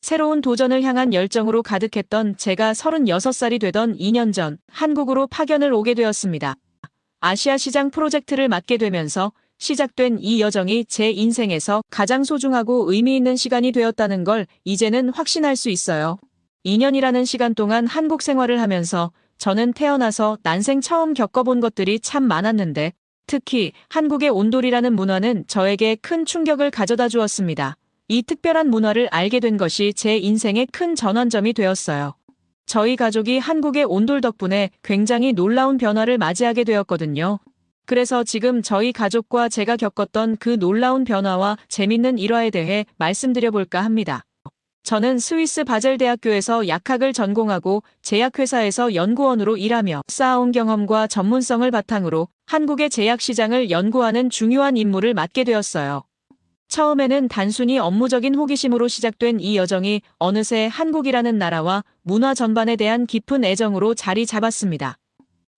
새로운 도전을 향한 열정으로 가득했던 제가 36살이 되던 2년 전 한국으로 파견을 오게 되었습니다. 아시아 시장 프로젝트를 맡게 되면서 시작된 이 여정이 제 인생에서 가장 소중하고 의미 있는 시간이 되었다는 걸 이제는 확신할 수 있어요. 2년이라는 시간 동안 한국 생활을 하면서 저는 태어나서 난생 처음 겪어본 것들이 참 많았는데 특히 한국의 온돌이라는 문화는 저에게 큰 충격을 가져다 주었습니다. 이 특별한 문화를 알게 된 것이 제 인생의 큰 전환점이 되었어요. 저희 가족이 한국의 온돌 덕분에 굉장히 놀라운 변화를 맞이하게 되었거든요. 그래서 지금 저희 가족과 제가 겪었던 그 놀라운 변화와 재밌는 일화에 대해 말씀드려 볼까 합니다. 저는 스위스 바젤 대학교에서 약학을 전공하고 제약회사에서 연구원으로 일하며 쌓아온 경험과 전문성을 바탕으로 한국의 제약 시장을 연구하는 중요한 임무를 맡게 되었어요. 처음에는 단순히 업무적인 호기심으로 시작된 이 여정이 어느새 한국이라는 나라와 문화 전반에 대한 깊은 애정으로 자리 잡았습니다.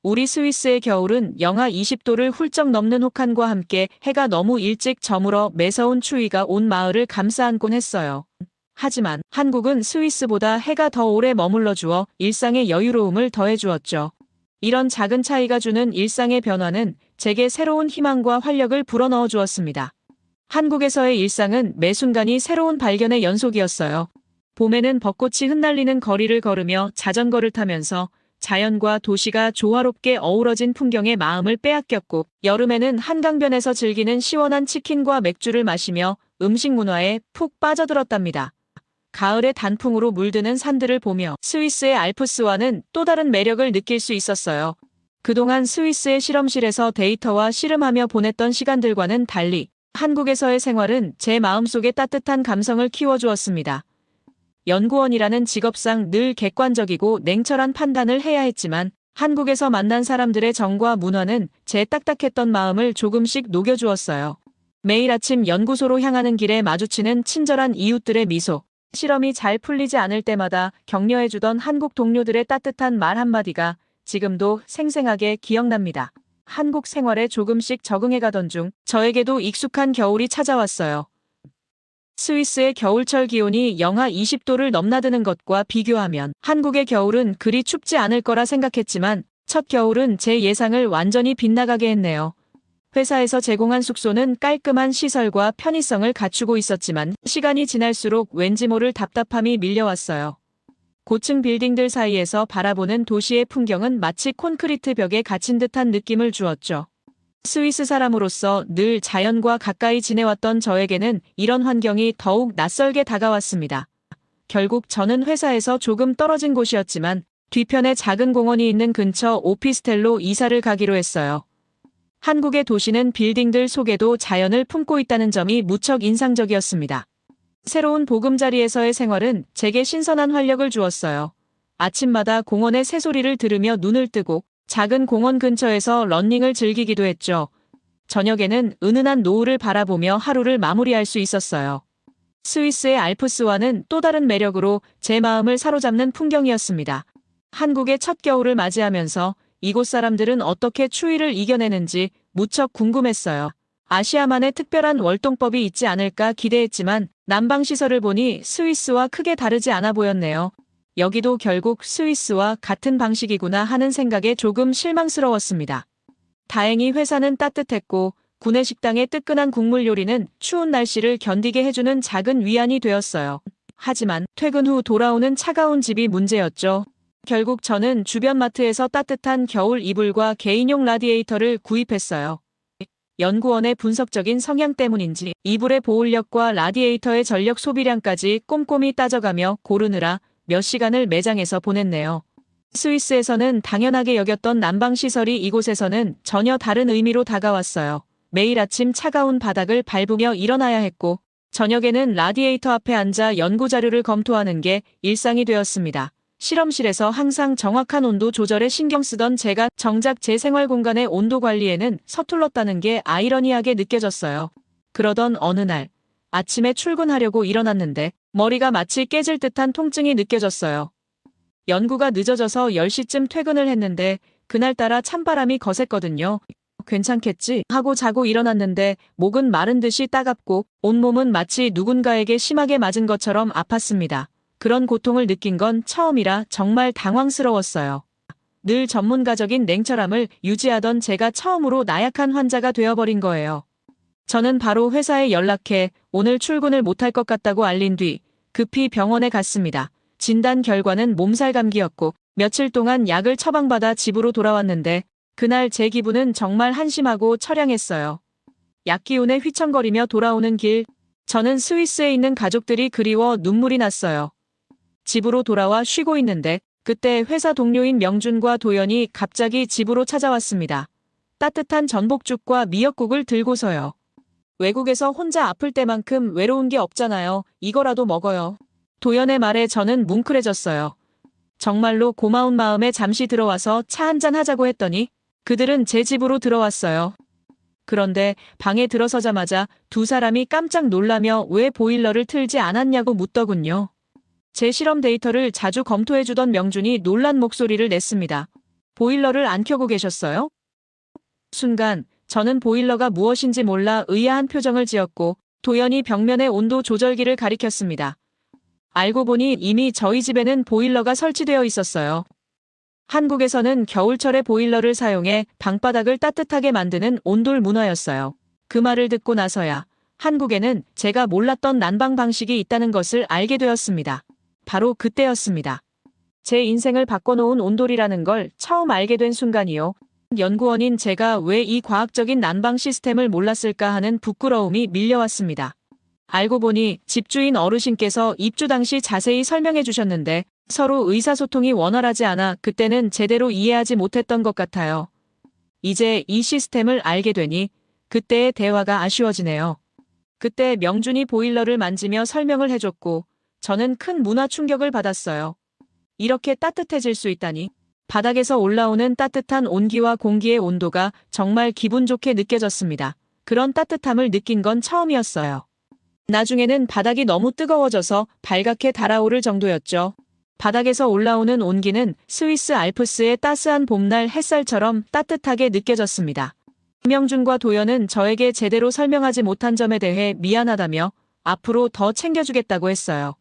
우리 스위스의 겨울은 영하 20도를 훌쩍 넘는 혹한과 함께 해가 너무 일찍 저물어 매서운 추위가 온 마을을 감싸안곤 했어요. 하지만 한국은 스위스보다 해가 더 오래 머물러 주어 일상의 여유로움을 더해 주었죠. 이런 작은 차이가 주는 일상의 변화는 제게 새로운 희망과 활력을 불어넣어 주었습니다. 한국에서의 일상은 매 순간이 새로운 발견의 연속이었어요. 봄에는 벚꽃이 흩날리는 거리를 걸으며 자전거를 타면서 자연과 도시가 조화롭게 어우러진 풍경에 마음을 빼앗겼고 여름에는 한강변에서 즐기는 시원한 치킨과 맥주를 마시며 음식 문화에 푹 빠져들었답니다. 가을의 단풍으로 물드는 산들을 보며 스위스의 알프스와는 또 다른 매력을 느낄 수 있었어요. 그동안 스위스의 실험실에서 데이터와 씨름하며 보냈던 시간들과는 달리 한국에서의 생활은 제 마음속에 따뜻한 감성을 키워주었습니다. 연구원이라는 직업상 늘 객관적이고 냉철한 판단을 해야 했지만 한국에서 만난 사람들의 정과 문화는 제 딱딱했던 마음을 조금씩 녹여주었어요. 매일 아침 연구소로 향하는 길에 마주치는 친절한 이웃들의 미소, 실험이 잘 풀리지 않을 때마다 격려해주던 한국 동료들의 따뜻한 말 한마디가 지금도 생생하게 기억납니다. 한국 생활에 조금씩 적응해가던 중 저에게도 익숙한 겨울이 찾아왔어요. 스위스의 겨울철 기온이 영하 20도를 넘나드는 것과 비교하면 한국의 겨울은 그리 춥지 않을 거라 생각했지만 첫 겨울은 제 예상을 완전히 빗나가게 했네요. 회사에서 제공한 숙소는 깔끔한 시설과 편의성을 갖추고 있었지만 시간이 지날수록 왠지 모를 답답함이 밀려왔어요. 고층 빌딩들 사이에서 바라보는 도시의 풍경은 마치 콘크리트 벽에 갇힌 듯한 느낌을 주었죠. 스위스 사람으로서 늘 자연과 가까이 지내왔던 저에게는 이런 환경이 더욱 낯설게 다가왔습니다. 결국 저는 회사에서 조금 떨어진 곳이었지만 뒤편에 작은 공원이 있는 근처 오피스텔로 이사를 가기로 했어요. 한국의 도시는 빌딩들 속에도 자연을 품고 있다는 점이 무척 인상적이었습니다. 새로운 보금자리에서의 생활은 제게 신선한 활력을 주었어요. 아침마다 공원의 새소리를 들으며 눈을 뜨고 작은 공원 근처에서 러닝을 즐기기도 했죠. 저녁에는 은은한 노을을 바라보며 하루를 마무리할 수 있었어요. 스위스의 알프스와는 또 다른 매력으로 제 마음을 사로잡는 풍경이었습니다. 한국의 첫 겨울을 맞이하면서 이곳 사람들은 어떻게 추위를 이겨내는지 무척 궁금했어요. 아시아만의 특별한 월동법이 있지 않을까 기대했지만 난방시설을 보니 스위스와 크게 다르지 않아 보였네요. 여기도 결국 스위스와 같은 방식이구나 하는 생각에 조금 실망스러웠습니다. 다행히 회사는 따뜻했고 구내식당의 뜨끈한 국물 요리는 추운 날씨를 견디게 해주는 작은 위안이 되었어요. 하지만 퇴근 후 돌아오는 차가운 집이 문제였죠. 결국 저는 주변 마트에서 따뜻한 겨울 이불과 개인용 라디에이터를 구입했어요. 연구원의 분석적인 성향 때문인지 이불의 보온력과 라디에이터의 전력 소비량까지 꼼꼼히 따져가며 고르느라 몇 시간을 매장에서 보냈네요. 스위스에서는 당연하게 여겼던 난방시설이 이곳에서는 전혀 다른 의미로 다가왔어요. 매일 아침 차가운 바닥을 밟으며 일어나야 했고 저녁에는 라디에이터 앞에 앉아 연구자료를 검토하는 게 일상이 되었습니다. 실험실에서 항상 정확한 온도 조절에 신경 쓰던 제가 정작 제 생활 공간의 온도 관리에는 서툴렀다는 게 아이러니하게 느껴졌어요. 그러던 어느 날 아침에 출근하려고 일어났는데 머리가 마치 깨질 듯한 통증이 느껴졌어요. 연구가 늦어져서 10시쯤 퇴근을 했는데 그날따라 찬바람이 거셌거든요. 괜찮겠지 하고 자고 일어났는데 목은 마른 듯이 따갑고 온몸은 마치 누군가에게 심하게 맞은 것처럼 아팠습니다. 그런 고통을 느낀 건 처음이라 정말 당황스러웠어요. 늘 전문가적인 냉철함을 유지하던 제가 처음으로 나약한 환자가 되어버린 거예요. 저는 바로 회사에 연락해 오늘 출근을 못할 것 같다고 알린 뒤 급히 병원에 갔습니다. 진단 결과는 몸살 감기였고 며칠 동안 약을 처방받아 집으로 돌아왔는데 그날 제 기분은 정말 한심하고 처량했어요. 약 기운에 휘청거리며 돌아오는 길, 저는 스위스에 있는 가족들이 그리워 눈물이 났어요. 집으로 돌아와 쉬고 있는데 그때 회사 동료인 명준과 도연이 갑자기 집으로 찾아왔습니다. 따뜻한 전복죽과 미역국을 들고서요. 외국에서 혼자 아플 때만큼 외로운 게 없잖아요. 이거라도 먹어요. 도연의 말에 저는 뭉클해졌어요. 정말로 고마운 마음에 잠시 들어와서 차 한잔 하자고 했더니 그들은 제 집으로 들어왔어요. 그런데 방에 들어서자마자 두 사람이 깜짝 놀라며 왜 보일러를 틀지 않았냐고 묻더군요. 제 실험 데이터를 자주 검토해주던 명준이 놀란 목소리를 냈습니다. 보일러를 안 켜고 계셨어요? 순간 저는 보일러가 무엇인지 몰라 의아한 표정을 지었고 도연이 벽면에 온도 조절기를 가리켰습니다. 알고 보니 이미 저희 집에는 보일러가 설치되어 있었어요. 한국에서는 겨울철에 보일러를 사용해 방바닥을 따뜻하게 만드는 온돌 문화였어요. 그 말을 듣고 나서야 한국에는 제가 몰랐던 난방 방식이 있다는 것을 알게 되었습니다. 바로 그때였습니다. 제 인생을 바꿔놓은 온돌이라는 걸 처음 알게 된 순간이요. 연구원인 제가 왜 이 과학적인 난방 시스템을 몰랐을까 하는 부끄러움이 밀려왔습니다. 알고 보니 집주인 어르신께서 입주 당시 자세히 설명해 주셨는데 서로 의사소통이 원활하지 않아 그때는 제대로 이해하지 못했던 것 같아요. 이제 이 시스템을 알게 되니 그때의 대화가 아쉬워지네요. 그때 명준이 보일러를 만지며 설명을 해줬고 저는 큰 문화 충격을 받았어요. 이렇게 따뜻해질 수 있다니. 바닥에서 올라오는 따뜻한 온기와 공기의 온도가 정말 기분 좋게 느껴졌습니다. 그런 따뜻함을 느낀 건 처음이었어요. 나중에는 바닥이 너무 뜨거워져서 발갛게 달아오를 정도였죠. 바닥에서 올라오는 온기는 스위스 알프스의 따스한 봄날 햇살처럼 따뜻하게 느껴졌습니다. 명준과 도연은 저에게 제대로 설명하지 못한 점에 대해 미안하다며 앞으로 더 챙겨주겠다고 했어요.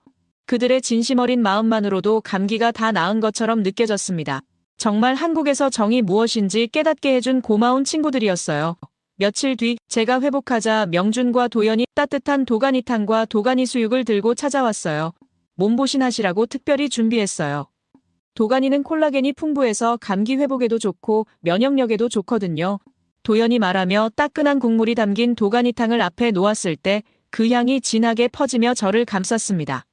그들의 진심 어린 마음만으로도 감기가 다 나은 것처럼 느껴졌습니다. 정말 한국에서 정이 무엇인지 깨닫게 해준 고마운 친구들이었어요. 며칠 뒤 제가 회복하자 명준과 도연이 따뜻한 도가니탕과 도가니 수육을 들고 찾아왔어요. 몸보신 하시라고 특별히 준비했어요. 도가니는 콜라겐이 풍부해서 감기 회복에도 좋고 면역력에도 좋거든요. 도연이 말하며 따끈한 국물이 담긴 도가니탕을 앞에 놓았을 때 그 향이 진하게 퍼지며 저를 감쌌습니다.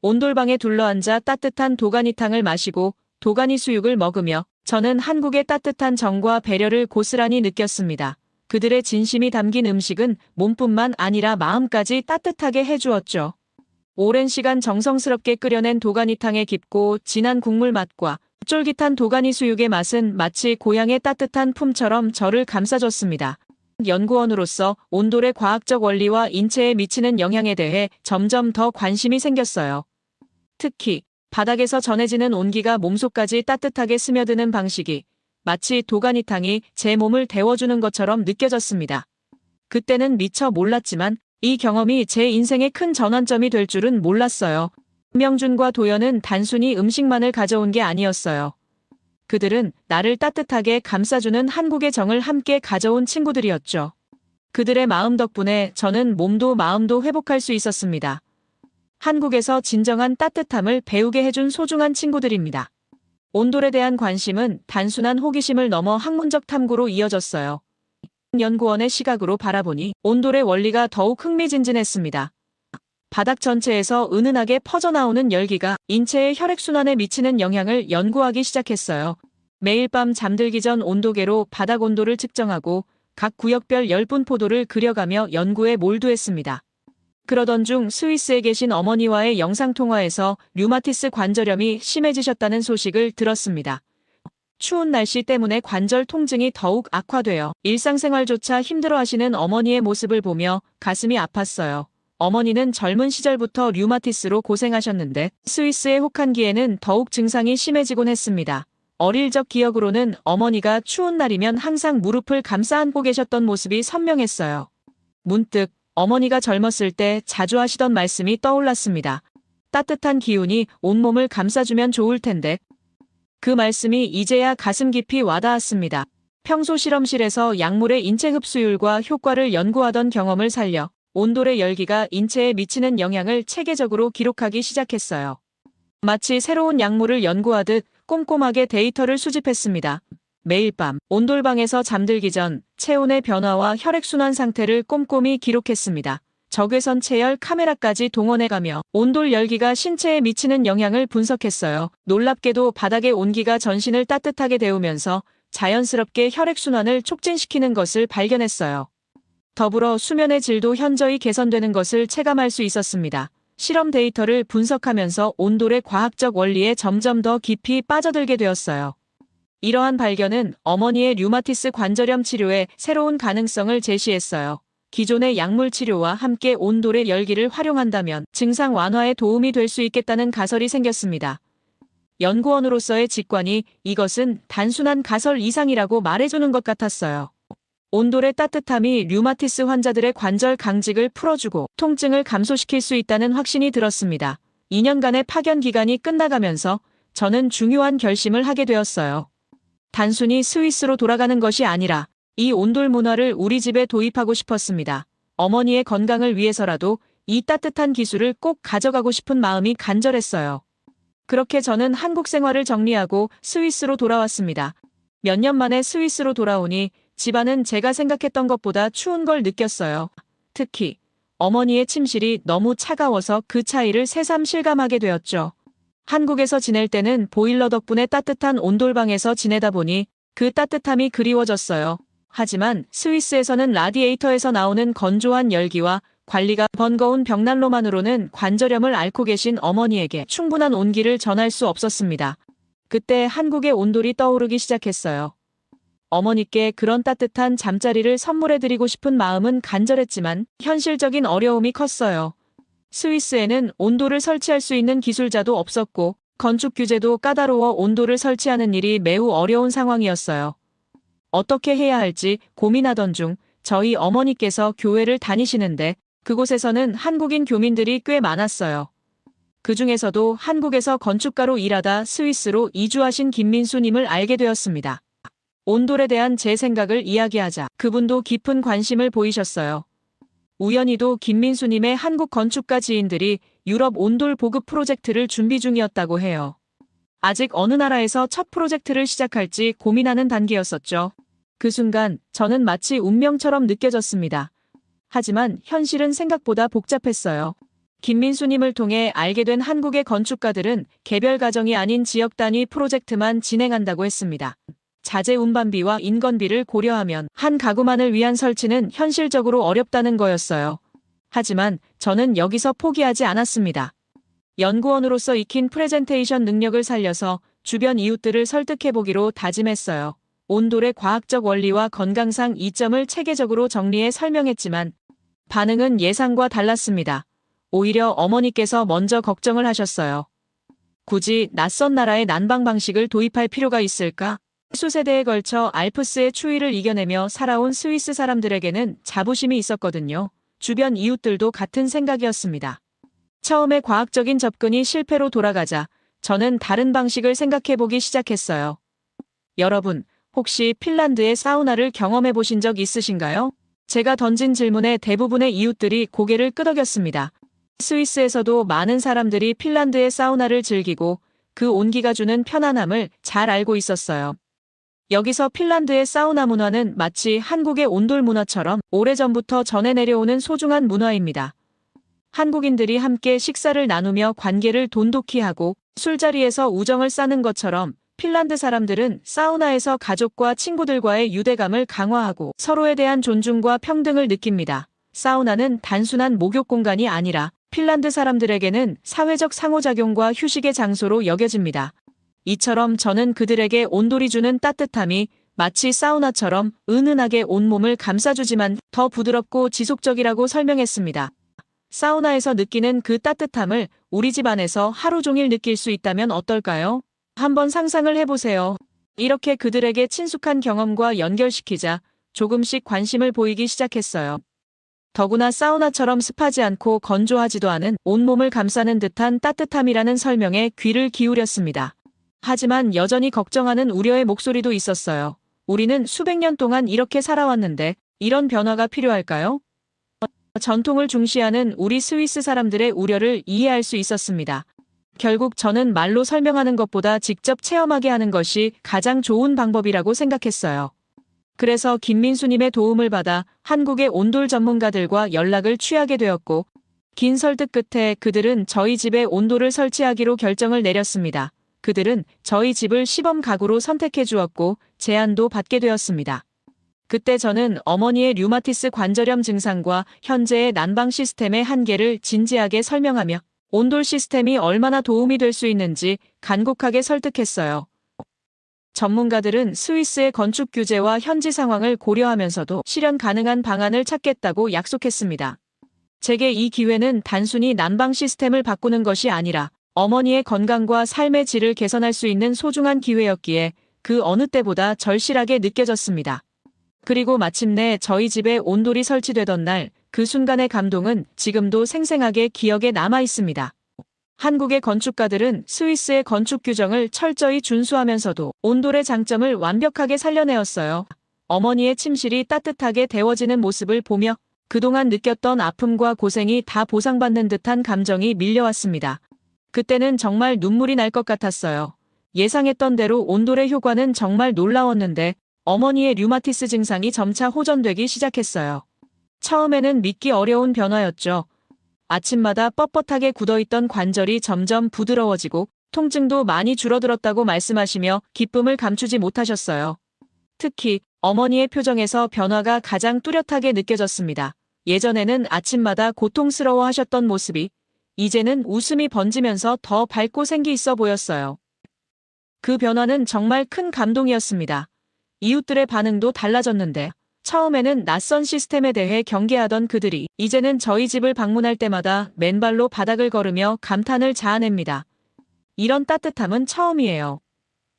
온돌방에 둘러앉아 따뜻한 도가니탕을 마시고 도가니 수육을 먹으며 저는 한국의 따뜻한 정과 배려를 고스란히 느꼈습니다. 그들의 진심이 담긴 음식은 몸뿐만 아니라 마음까지 따뜻하게 해주었죠. 오랜 시간 정성스럽게 끓여낸 도가니탕의 깊고 진한 국물 맛과 쫄깃한 도가니 수육의 맛은 마치 고향의 따뜻한 품처럼 저를 감싸줬습니다. 연구원으로서 온돌의 과학적 원리와 인체에 미치는 영향에 대해 점점 더 관심이 생겼어요. 특히 바닥에서 전해지는 온기가 몸속까지 따뜻하게 스며드는 방식이 마치 도가니탕이 제 몸을 데워주는 것처럼 느껴졌습니다. 그때는 미처 몰랐지만 이 경험이 제 인생의 큰 전환점이 될 줄은 몰랐어요. 명준과 도연은 단순히 음식만을 가져온 게 아니었어요. 그들은 나를 따뜻하게 감싸주는 한국의 정을 함께 가져온 친구들이었죠. 그들의 마음 덕분에 저는 몸도 마음도 회복할 수 있었습니다. 한국에서 진정한 따뜻함을 배우게 해준 소중한 친구들입니다. 온돌에 대한 관심은 단순한 호기심을 넘어 학문적 탐구로 이어졌어요. 연구원의 시각으로 바라보니 온돌의 원리가 더욱 흥미진진했습니다. 바닥 전체에서 은은하게 퍼져나오는 열기가 인체의 혈액순환에 미치는 영향을 연구하기 시작했어요. 매일 밤 잠들기 전 온도계로 바닥 온도를 측정하고 각 구역별 10분 포도를 그려가며 연구에 몰두했습니다. 그러던 중 스위스에 계신 어머니와의 영상통화에서 류마티스 관절염이 심해지셨다는 소식을 들었습니다. 추운 날씨 때문에 관절 통증이 더욱 악화되어 일상생활조차 힘들어하시는 어머니의 모습을 보며 가슴이 아팠어요. 어머니는 젊은 시절부터 류마티스로 고생하셨는데 스위스의 혹한기에는 더욱 증상이 심해지곤 했습니다. 어릴 적 기억으로는 어머니가 추운 날이면 항상 무릎을 감싸 안고 계셨던 모습이 선명했어요. 문득 어머니가 젊었을 때 자주 하시던 말씀이 떠올랐습니다. 따뜻한 기운이 온몸을 감싸주면 좋을 텐데. 그 말씀이 이제야 가슴 깊이 와닿았습니다. 평소 실험실에서 약물의 인체 흡수율과 효과를 연구하던 경험을 살려 온돌의 열기가 인체에 미치는 영향을 체계적으로 기록하기 시작했어요. 마치 새로운 약물을 연구하듯 꼼꼼하게 데이터를 수집했습니다. 매일 밤 온돌방에서 잠들기 전 체온의 변화와 혈액순환 상태를 꼼꼼히 기록했습니다. 적외선 체열 카메라까지 동원해가며 온돌 열기가 신체에 미치는 영향을 분석했어요. 놀랍게도 바닥의 온기가 전신을 따뜻하게 데우면서 자연스럽게 혈액순환을 촉진시키는 것을 발견했어요. 더불어 수면의 질도 현저히 개선되는 것을 체감할 수 있었습니다. 실험 데이터를 분석하면서 온돌의 과학적 원리에 점점 더 깊이 빠져들게 되었어요. 이러한 발견은 어머니의 류마티스 관절염 치료에 새로운 가능성을 제시했어요. 기존의 약물 치료와 함께 온돌의 열기를 활용한다면 증상 완화에 도움이 될 수 있겠다는 가설이 생겼습니다. 연구원으로서의 직관이 이것은 단순한 가설 이상이라고 말해주는 것 같았어요. 온돌의 따뜻함이 류마티스 환자들의 관절 강직을 풀어주고 통증을 감소시킬 수 있다는 확신이 들었습니다. 2년간의 파견 기간이 끝나가면서 저는 중요한 결심을 하게 되었어요. 단순히 스위스로 돌아가는 것이 아니라 이 온돌 문화를 우리 집에 도입하고 싶었습니다. 어머니의 건강을 위해서라도 이 따뜻한 기술을 꼭 가져가고 싶은 마음이 간절했어요. 그렇게 저는 한국 생활을 정리하고 스위스로 돌아왔습니다. 몇 년 만에 스위스로 돌아오니 집안은 제가 생각했던 것보다 추운 걸 느꼈어요. 특히 어머니의 침실이 너무 차가워서 그 차이를 새삼 실감하게 되었죠. 한국에서 지낼 때는 보일러 덕분에 따뜻한 온돌방에서 지내다 보니 그 따뜻함이 그리워졌어요. 하지만 스위스에서는 라디에이터에서 나오는 건조한 열기와 관리가 번거운 벽난로만으로는 관절염을 앓고 계신 어머니에게 충분한 온기를 전할 수 없었습니다. 그때 한국의 온돌이 떠오르기 시작했어요. 어머니께 그런 따뜻한 잠자리를 선물해드리고 싶은 마음은 간절했지만 현실적인 어려움이 컸어요. 스위스에는 온돌을 설치할 수 있는 기술자도 없었고 건축 규제도 까다로워 온돌을 설치하는 일이 매우 어려운 상황이었어요. 어떻게 해야 할지 고민하던 중 저희 어머니께서 교회를 다니시는데 그곳에서는 한국인 교민들이 꽤 많았어요. 그 중에서도 한국에서 건축가로 일하다 스위스로 이주하신 김민수님을 알게 되었습니다. 온돌에 대한 제 생각을 이야기하자 그분도 깊은 관심을 보이셨어요. 우연히도 김민수님의 한국 건축가 지인들이 유럽 온돌 보급 프로젝트를 준비 중이었다고 해요. 아직 어느 나라에서 첫 프로젝트를 시작할지 고민하는 단계였었죠. 그 순간 저는 마치 운명처럼 느껴졌습니다. 하지만 현실은 생각보다 복잡했어요. 김민수님을 통해 알게 된 한국의 건축가들은 개별 가정이 아닌 지역 단위 프로젝트만 진행한다고 했습니다. 자재 운반비와 인건비를 고려하면 한 가구만을 위한 설치는 현실적으로 어렵다는 거였어요. 하지만 저는 여기서 포기하지 않았습니다. 연구원으로서 익힌 프레젠테이션 능력을 살려서 주변 이웃들을 설득해보기로 다짐했어요. 온돌의 과학적 원리와 건강상 이점을 체계적으로 정리해 설명했지만 반응은 예상과 달랐습니다. 오히려 어머니께서 먼저 걱정을 하셨어요. 굳이 낯선 나라의 난방 방식을 도입할 필요가 있을까? 수세대에 걸쳐 알프스의 추위를 이겨내며 살아온 스위스 사람들에게는 자부심이 있었거든요. 주변 이웃들도 같은 생각이었습니다. 처음에 과학적인 접근이 실패로 돌아가자 저는 다른 방식을 생각해보기 시작했어요. 여러분, 혹시 핀란드의 사우나를 경험해 보신 적 있으신가요? 제가 던진 질문에 대부분의 이웃들이 고개를 끄덕였습니다. 스위스에서도 많은 사람들이 핀란드의 사우나를 즐기고 그 온기가 주는 편안함을 잘 알고 있었어요. 여기서 핀란드의 사우나 문화는 마치 한국의 온돌 문화처럼 오래전부터 전해 내려오는 소중한 문화입니다. 한국인들이 함께 식사를 나누며 관계를 돈독히 하고 술자리에서 우정을 쌓는 것처럼 핀란드 사람들은 사우나에서 가족과 친구들과의 유대감을 강화하고 서로에 대한 존중과 평등을 느낍니다. 사우나는 단순한 목욕 공간이 아니라 핀란드 사람들에게는 사회적 상호작용과 휴식의 장소로 여겨집니다. 이처럼 저는 그들에게 온돌이 주는 따뜻함이 마치 사우나처럼 은은하게 온몸을 감싸주지만 더 부드럽고 지속적이라고 설명했습니다. 사우나에서 느끼는 그 따뜻함을 우리 집 안에서 하루 종일 느낄 수 있다면 어떨까요? 한번 상상을 해보세요. 이렇게 그들에게 친숙한 경험과 연결시키자 조금씩 관심을 보이기 시작했어요. 더구나 사우나처럼 습하지 않고 건조하지도 않은 온몸을 감싸는 듯한 따뜻함이라는 설명에 귀를 기울였습니다. 하지만 여전히 걱정하는 우려의 목소리도 있었어요. 우리는 수백 년 동안 이렇게 살아왔는데 이런 변화가 필요할까요? 전통을 중시하는 우리 스위스 사람들의 우려를 이해할 수 있었습니다. 결국 저는 말로 설명하는 것보다 직접 체험하게 하는 것이 가장 좋은 방법이라고 생각했어요. 그래서 김민수님의 도움을 받아 한국의 온돌 전문가들과 연락을 취하게 되었고, 긴 설득 끝에 그들은 저희 집에 온돌을 설치하기로 결정을 내렸습니다. 그들은 저희 집을 시범 가구로 선택해 주었고 제안도 받게 되었습니다. 그때 저는 어머니의 류마티스 관절염 증상과 현재의 난방 시스템의 한계를 진지하게 설명하며 온돌 시스템이 얼마나 도움이 될 수 있는지 간곡하게 설득했어요. 전문가들은 스위스의 건축 규제와 현지 상황을 고려하면서도 실현 가능한 방안을 찾겠다고 약속했습니다. 제게 이 기회는 단순히 난방 시스템을 바꾸는 것이 아니라 어머니의 건강과 삶의 질을 개선할 수 있는 소중한 기회였기에 그 어느 때보다 절실하게 느껴졌습니다. 그리고 마침내 저희 집에 온돌이 설치되던 날, 그 순간의 감동은 지금도 생생하게 기억에 남아 있습니다. 한국의 건축가들은 스위스의 건축 규정을 철저히 준수하면서도 온돌의 장점을 완벽하게 살려내었어요. 어머니의 침실이 따뜻하게 데워지는 모습을 보며 그동안 느꼈던 아픔과 고생이 다 보상받는 듯한 감정이 밀려왔습니다. 그때는 정말 눈물이 날 것 같았어요. 예상했던 대로 온돌의 효과는 정말 놀라웠는데 어머니의 류마티스 증상이 점차 호전되기 시작했어요. 처음에는 믿기 어려운 변화였죠. 아침마다 뻣뻣하게 굳어있던 관절이 점점 부드러워지고 통증도 많이 줄어들었다고 말씀하시며 기쁨을 감추지 못하셨어요. 특히 어머니의 표정에서 변화가 가장 뚜렷하게 느껴졌습니다. 예전에는 아침마다 고통스러워 하셨던 모습이 이제는 웃음이 번지면서 더 밝고 생기 있어 보였어요. 그 변화는 정말 큰 감동이었습니다. 이웃들의 반응도 달라졌는데 처음에는 낯선 시스템에 대해 경계하던 그들이 이제는 저희 집을 방문할 때마다 맨발로 바닥을 걸으며 감탄을 자아냅니다. 이런 따뜻함은 처음이에요.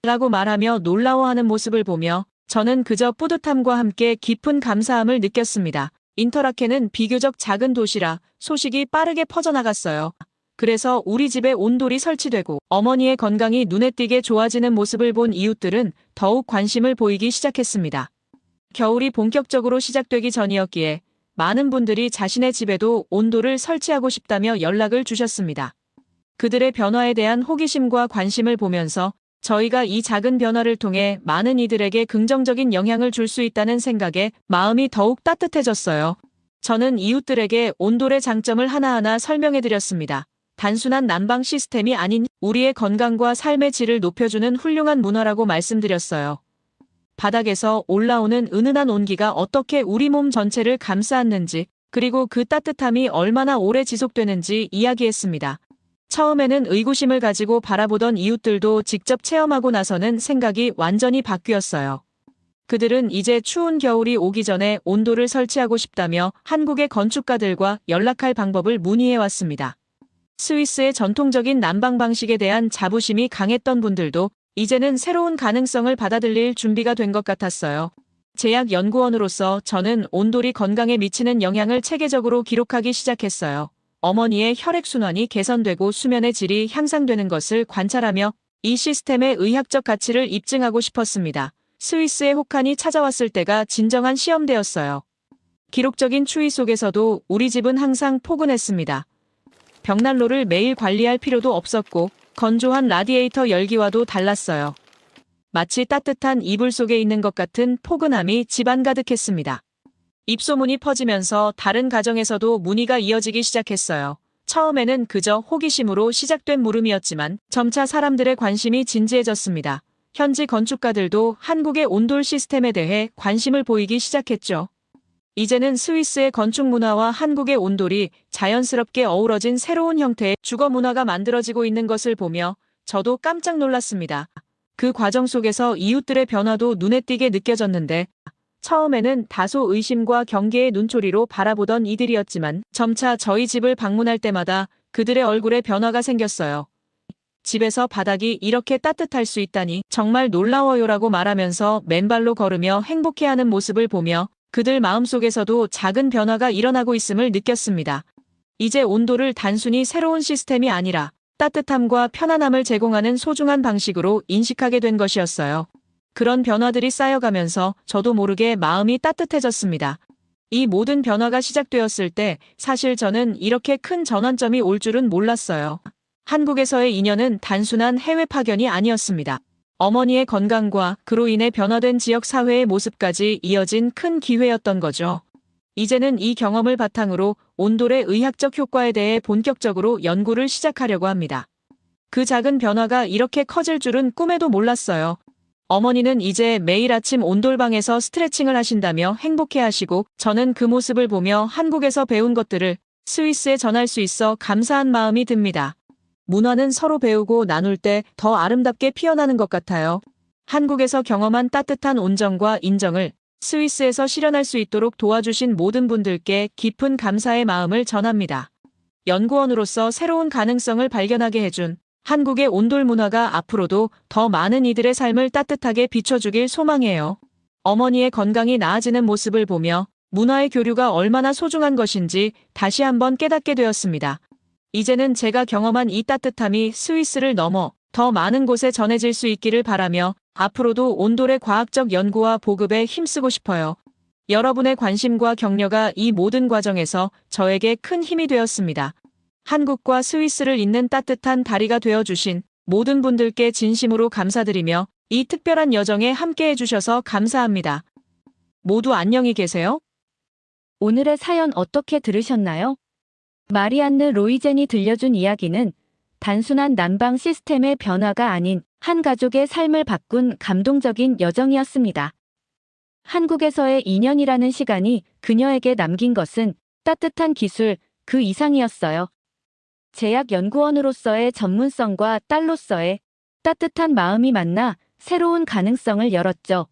라고 말하며 놀라워하는 모습을 보며 저는 그저 뿌듯함과 함께 깊은 감사함을 느꼈습니다. 인터라켄은 비교적 작은 도시라 소식이 빠르게 퍼져나갔어요. 그래서 우리 집에 온돌이 설치되고 어머니의 건강이 눈에 띄게 좋아지는 모습을 본 이웃들은 더욱 관심을 보이기 시작했습니다. 겨울이 본격적으로 시작되기 전이었기에 많은 분들이 자신의 집에도 온돌을 설치하고 싶다며 연락을 주셨습니다. 그들의 변화에 대한 호기심과 관심을 보면서 저희가 이 작은 변화를 통해 많은 이들에게 긍정적인 영향을 줄 수 있다는 생각에 마음이 더욱 따뜻해졌어요. 저는 이웃들에게 온돌의 장점을 하나하나 설명해드렸습니다. 단순한 난방 시스템이 아닌 우리의 건강과 삶의 질을 높여주는 훌륭한 문화라고 말씀드렸어요. 바닥에서 올라오는 은은한 온기가 어떻게 우리 몸 전체를 감싸았는지, 그리고 그 따뜻함이 얼마나 오래 지속되는지 이야기했습니다. 처음에는 의구심을 가지고 바라보던 이웃들도 직접 체험하고 나서는 생각이 완전히 바뀌었어요. 그들은 이제 추운 겨울이 오기 전에 온돌을 설치하고 싶다며 한국의 건축가들과 연락할 방법을 문의해왔습니다. 스위스의 전통적인 난방 방식에 대한 자부심이 강했던 분들도 이제는 새로운 가능성을 받아들일 준비가 된 것 같았어요. 제약 연구원으로서 저는 온돌이 건강에 미치는 영향을 체계적으로 기록하기 시작했어요. 어머니의 혈액순환이 개선되고 수면의 질이 향상되는 것을 관찰하며 이 시스템의 의학적 가치를 입증하고 싶었습니다. 스위스의 혹한이 찾아왔을 때가 진정한 시험대였어요. 기록적인 추위 속에서도 우리 집은 항상 포근했습니다. 벽난로를 매일 관리할 필요도 없었고 건조한 라디에이터 열기와도 달랐어요. 마치 따뜻한 이불 속에 있는 것 같은 포근함이 집안 가득했습니다. 입소문이 퍼지면서 다른 가정에서도 문의가 이어지기 시작했어요. 처음에는 그저 호기심으로 시작된 물음이었지만 점차 사람들의 관심이 진지해졌습니다. 현지 건축가들도 한국의 온돌 시스템에 대해 관심을 보이기 시작했죠. 이제는 스위스의 건축 문화와 한국의 온돌이 자연스럽게 어우러진 새로운 형태의 주거 문화가 만들어지고 있는 것을 보며 저도 깜짝 놀랐습니다. 그 과정 속에서 이웃들의 변화도 눈에 띄게 느껴졌는데 처음에는 다소 의심과 경계의 눈초리로 바라보던 이들이었지만 점차 저희 집을 방문할 때마다 그들의 얼굴에 변화가 생겼어요. 집에서 바닥이 이렇게 따뜻할 수 있다니 정말 놀라워요라고 말하면서 맨발로 걸으며 행복해하는 모습을 보며 그들 마음속에서도 작은 변화가 일어나고 있음을 느꼈습니다. 이제 온도를 단순히 새로운 시스템이 아니라 따뜻함과 편안함을 제공하는 소중한 방식으로 인식하게 된 것이었어요. 그런 변화들이 쌓여가면서 저도 모르게 마음이 따뜻해졌습니다. 이 모든 변화가 시작되었을 때 사실 저는 이렇게 큰 전환점이 올 줄은 몰랐어요. 한국에서의 인연은 단순한 해외 파견이 아니었습니다. 어머니의 건강과 그로 인해 변화된 지역 사회의 모습까지 이어진 큰 기회였던 거죠. 이제는 이 경험을 바탕으로 온돌의 의학적 효과에 대해 본격적으로 연구를 시작하려고 합니다. 그 작은 변화가 이렇게 커질 줄은 꿈에도 몰랐어요. 어머니는 이제 매일 아침 온돌방에서 스트레칭을 하신다며 행복해하시고 저는 그 모습을 보며 한국에서 배운 것들을 스위스에 전할 수 있어 감사한 마음이 듭니다. 문화는 서로 배우고 나눌 때 더 아름답게 피어나는 것 같아요. 한국에서 경험한 따뜻한 온정과 인정을 스위스에서 실현할 수 있도록 도와주신 모든 분들께 깊은 감사의 마음을 전합니다. 연구원으로서 새로운 가능성을 발견하게 해준 한국의 온돌 문화가 앞으로도 더 많은 이들의 삶을 따뜻하게 비춰주길 소망해요. 어머니의 건강이 나아지는 모습을 보며 문화의 교류가 얼마나 소중한 것인지 다시 한번 깨닫게 되었습니다. 이제는 제가 경험한 이 따뜻함이 스위스를 넘어 더 많은 곳에 전해질 수 있기를 바라며 앞으로도 온돌의 과학적 연구와 보급에 힘쓰고 싶어요. 여러분의 관심과 격려가 이 모든 과정에서 저에게 큰 힘이 되었습니다. 한국과 스위스를 잇는 따뜻한 다리가 되어주신 모든 분들께 진심으로 감사드리며 이 특별한 여정에 함께해 주셔서 감사합니다. 모두 안녕히 계세요. 오늘의 사연 어떻게 들으셨나요? 마리안느 로이젠이 들려준 이야기는 단순한 난방 시스템의 변화가 아닌 한 가족의 삶을 바꾼 감동적인 여정이었습니다. 한국에서의 2년이라는 시간이 그녀에게 남긴 것은 따뜻한 기술 그 이상이었어요. 제약연구원으로서의 전문성과 딸로서의 따뜻한 마음이 만나 새로운 가능성을 열었죠.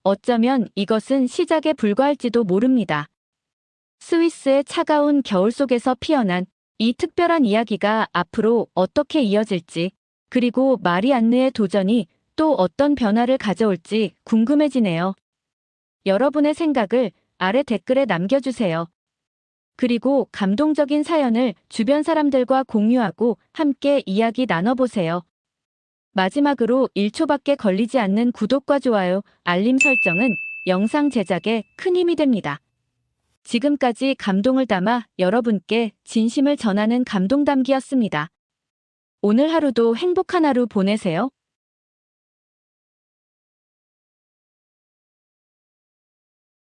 어쩌면 이것은 시작에 불과할지도 모릅니다. 스위스의 차가운 겨울 속에서 피어난 이 특별한 이야기가 앞으로 어떻게 이어질지, 그리고 마리안느의 도전이 또 어떤 변화를 가져올지 궁금해지네요. 여러분의 생각을 아래 댓글에 남겨주세요. 그리고 감동적인 사연을 주변 사람들과 공유하고 함께 이야기 나눠보세요. 마지막으로 1초밖에 걸리지 않는 구독과 좋아요, 알림 설정은 영상 제작에 큰 힘이 됩니다. 지금까지 감동을 담아 여러분께 진심을 전하는 감동담기였습니다. 오늘 하루도 행복한 하루 보내세요.